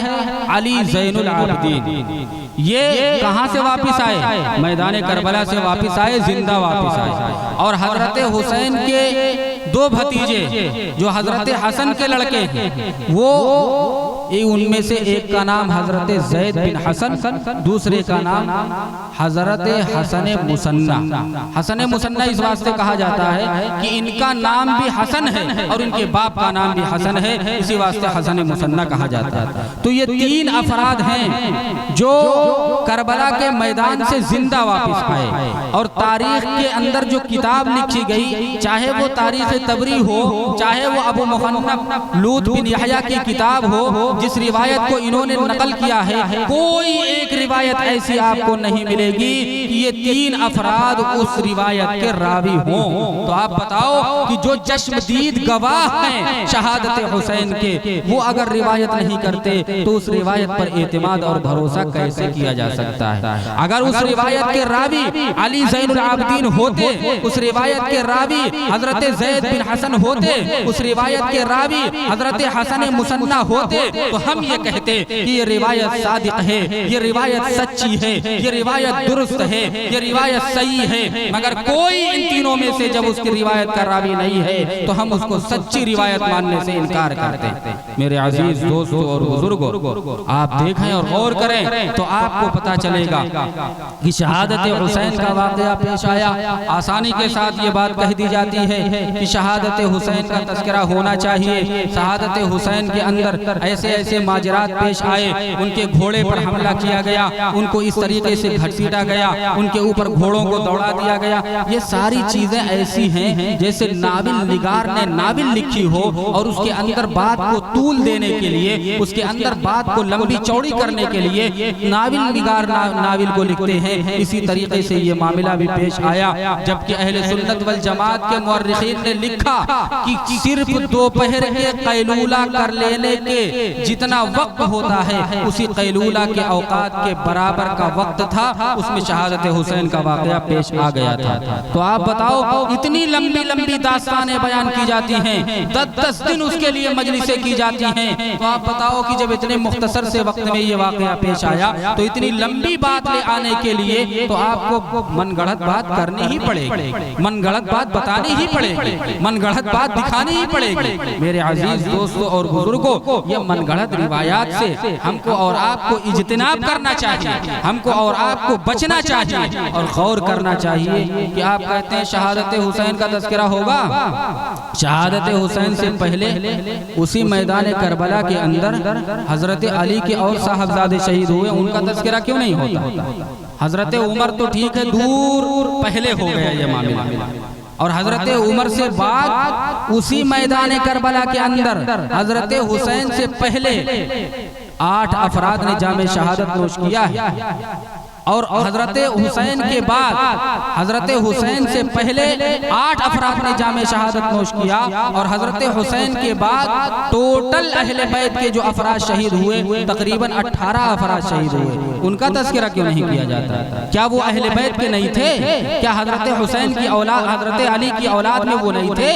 अली ज़ैनुल आबिदीन। ये कहां से वापस आए? मैदान करबला से वापस आए, जिंदा वापस आए। और हजरत हुसैन के 2 भतीजे जो हजरत हसन के लड़के हैं, वो उनमें से एक का नाम हजरत ज़ैद बिन हसन, दूसरे का नाम हजरत हसन मुसन्ना। हसन मुसन्ना इस वास्ते कहा जाता है कि इनका नाम भी हसन है और इनके बाप का नाम भी हसन है, इसी वास्ते हसन मुसन्ना कहा जाता है। तो ये 3 अफराद हैं जो करबला के मैदान से जिंदा वापस आए। और तारीख के अंदर जो किताब लिखी गई, चाहे वो तारीख तबरी हो, चाहे वो अबू मुहन्नफ लूत बिन यहया की किताब हो, जिस रिवायत को इन्होंने नकल किया है, कोई एक रिवायत ऐसी आपको नहीं मिलेगी कि ये 3 अफराद उस रिवायत के रावी हों। तो आप बताओ कि जो चश्मदीद गवाह हैं शहादत हुसैन के, वो अगर रिवायत नहीं करते तो उस रिवायत पर एतमाद और भरोसा कैसे किया जा सकता है? अगर उस रिवायत के रावी अली ज़ैनुल आबिदीन होते, उस रिवायत के रावी हजरत ज़ैद बिन हसन होते, उस रिवायत के रावी हजरत हसन मुसन्ना होते, तो हम ये कहते कि ये रिवायत सादिक है, ये रिवायत सच्ची है, ये रिवायत दुरुस्त है, ये रिवायत सही है। मगर कोई इन तीनों में से जब उसकी रिवायत का रावी नहीं है तो हम उसको सच्ची रिवायत मानने से इनकार करते। मेरे अजीज दोस्तों और बुजुर्गों, आप देखें और गौर करें तो आपको पता चलेगा कि शहादत हुसैन का वाक़या पेश आया। आसानी के साथ ये बात कह दी जाती है कि शहादत हुसैन का तज़किरा होना चाहिए। शहादत हुसैन के अंदर ऐसे ऐसे माजरात पेश आए, उनके घोड़े पर हमला किया गया, उनको इस तरीके से घसीटा गया, उनके ऊपर घोड़ों को दौड़ा दिया गया। ये सारी चीजें ऐसी हैं जैसे नाविल निगार ने नाविल लिखी हो और उसके अंदर बात को तूल देने के लिए, उसके अंदर बात को लंबी चौड़ी करने के लिए नाविल निगार नाविल को लिखते हैं। इसी तरीके से ये मामला भी पेश आया, जबकि अहले सुन्नत वल जमात के मुअर्रिखीन ने लिखा कि सिर्फ दोपहर के कैलूला कर लेने के जितना वक्त होता है, उसी कैलूला के औकात के बराबर का वक्त था, उसमें शहादत हुसैन का वाक़या पेश आ गया था। तो आप बताओ, इतनी लंबी लंबी दास्तानें बयान की जाती हैं, 10-10 दिन उसके लिए मजलिसें की जाती हैं। तो आप बताओ कि जब इतने मुख्तसर से वक्त में ये वाक़या पेश आया तो इतनी लंबी बात ले आने के लिए तो आपको मनगढ़ंत बात करनी ही पड़ेगी, मनगढ़ंत बात बतानी ही पड़ेगी, मनगढ़ंत बात दिखानी ही पड़ेगी। मेरे अजीज दोस्तों और बुजुर्गों, ये मनगढ़ंत रिवायात से हमको और आपको इज्तिनाब करना चाहिए, हमको और आपको बचना चाहिए और गौर करना चाहिए कि आप कहते हैं शहादत हुसैन का तज़किरा होगा। शहादत हुसैन से पहले उसी मैदान करबला के अंदर हजरत अली के और साहबजादे शहीद हुए, उनका तज़किरा क्यों नहीं होता? हजरत उमर तो ठीक है, दूर पहले हो गया ये मामला, और हजरत उमर से बाद उसी मैदान करबला के अंदर हजरत हुसैन से पहले 8 अफराद ने जामे शहादत नोश किया है, और हजरत हुसैन के बाद हजरत हुसैन से पहले 8 अफराद ने जामे शहादत नोश किया, और हजरत हुसैन के बाद टोटल अहले बैत के जो अफराद शहीद हुए तकरीबन 18 अफराद शहीद हुए। उनका तज़किरा क्यों नहीं किया जाता? क्या वो अहले बैत के नहीं थे? क्या हजरत हुसैन की औलाद, हजरत अली की औलाद में वो नहीं थे?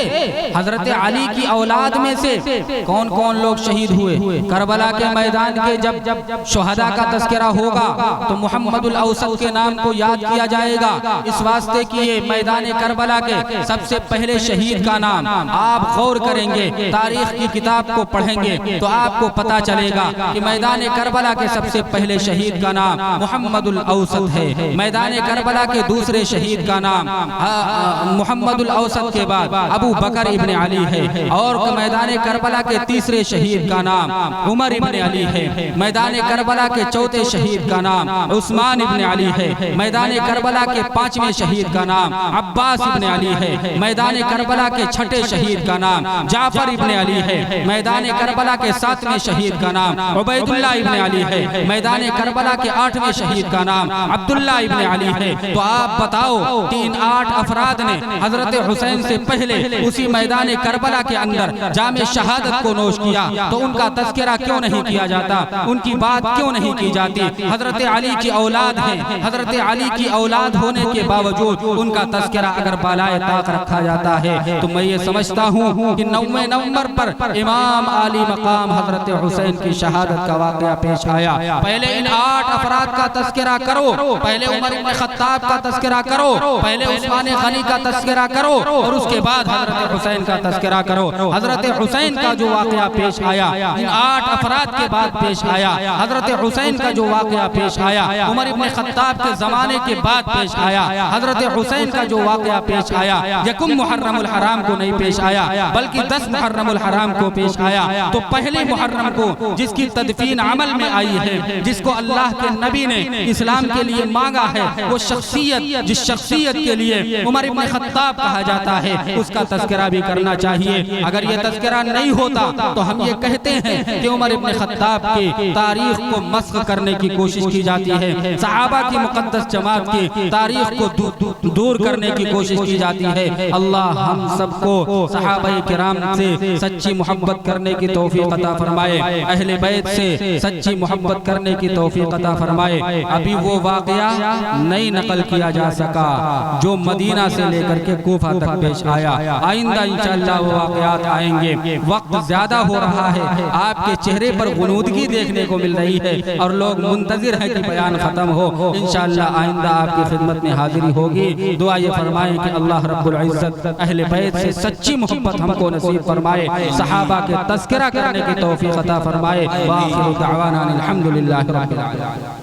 हजरत अली की औलाद में से कौन कौन लोग शहीद हुए? करबला के मैदान के जब शुहदा का तज़किरा होगा तो मुहम्मदुल औसत के नाम को याद किया जाएगा, इस वास्ते कि ये मैदान करबला के सबसे पहले शहीद का नाम आप गौर करेंगे, तारीख की किताब को पढ़ेंगे तो आपको पता चलेगा कि मैदान करबला के सबसे पहले शहीद का नाम मुहम्मदुल औसत है। मैदान करबला के दूसरे शहीद का नाम मुहम्मदुल औसत के बाद अबू बकर इब्ने अली है, और मैदान करबला के तीसरे शहीद का नाम उमर इब्ने अली है। मैदान करबला के चौथे शहीद का नाम उस्मान इब्ने अली है। मैदान करबला के 5वें शहीद का नाम अब्बास इब्ने अली है। मैदान करबला के 6ठे शहीद का नाम जाफर इब्ने अली है। मैदान करबला के 7वें शहीद का नाम उबैदुल्लाह इब्ने अली है। मैदान करबला के 8वें शहीद का नाम अब्दुल्लाह इब्ने अली है। तो आप बताओ, 3-8 अफराद ने हजरत हुसैन से पहले उसी मैदान करबला के अंदर जामे शहादत को नोश किया, तो उनका तज़किरा क्यों नहीं किया जाता? उनकी बात क्यों नहीं की जाती? हजरत अली की औलाद है, हजरत अली की औलाद होने के बावजूद उनका तज़किरा अगर बालाए ताक रखा जाता है तो मैं ये समझता हूँ कि 9 नवंबर पर इमाम आली मकाम हजरत हुसैन की शहादत का वाक़या पेश आया। पहले इन 8 अफराद का तज़किरा करो, पहले उमर इब्न खत्ताब का तज़किरा करो, पहले उस्मान गनी का तज़किरा करो, और उसके बाद हजरत हुसैन का तज़किरा करो। हजरत हुसैन का जो वाक़या पेश आया इन 8 अफराद के बाद पेश आया। हजरत हुसैन का जो वाक़या पेश आया, उमर इब्न इब्न खत्ताब के ज़माने के बाद पेश आया। हज़रत हुसैन का जो वाक़या पेश आया यकुम मुहर्रमुल हराम को नहीं पेश आया बल्कि 10 मुहर्रमुल हराम को पेश आया। तो पहले मुहर्रम को जिसकी तदफीन अमल में आई है, जिसको अल्लाह के नबी ने इस्लाम के लिए मांगा है, वो शख्सियत जिस शख्सियत के लिए उमर इब्न खत्ताब कहा जाता है, उसका तज़किरा भी करना चाहिए। अगर ये तज़किरा नहीं होता तो हम ये कहते हैं कि उमर इब्न खत्ताब की तारीख को मस्ख करने की कोशिश की जाती है, सहाबा की मुक़द्दस जमात की तारीख को दूर करने की कोशिश की जाती है। अल्लाह हम सबको सहाबाए किराम से सच्ची मोहब्बत करने की तौफीक अता फरमाए, अहले बैत से सच्ची मोहब्बत करने की तौफीक अता फरमाए। अभी वो वाक़या नहीं नकल किया जा सका जो मदीना से लेकर के कूफा तक पेश आया। आइंदा इंशाअल्लाह वो वाक़यात आएंगे। वक्त ज़्यादा हो रहा है, आपके चेहरे पर गुनूदगी देखने को मिल रही है और लोग मुंतज़िर हैं कि बयान ख़त्म हो। इंशाअल्लाह आइंदा आपकी खिदमत में हाज़िरी होगी। दुआ ये फरमाएं कि अल्लाह रब्बुल इज़्ज़त अहले बैत से सच्ची मोहब्बत हमको नसीब फरमाए, सहाबा के तज़किरा करने की तौफीक अता फरमाए। व आखिरु दअवाना अनिल हम्दुलिल्लाहि रब्बिल आलमीन।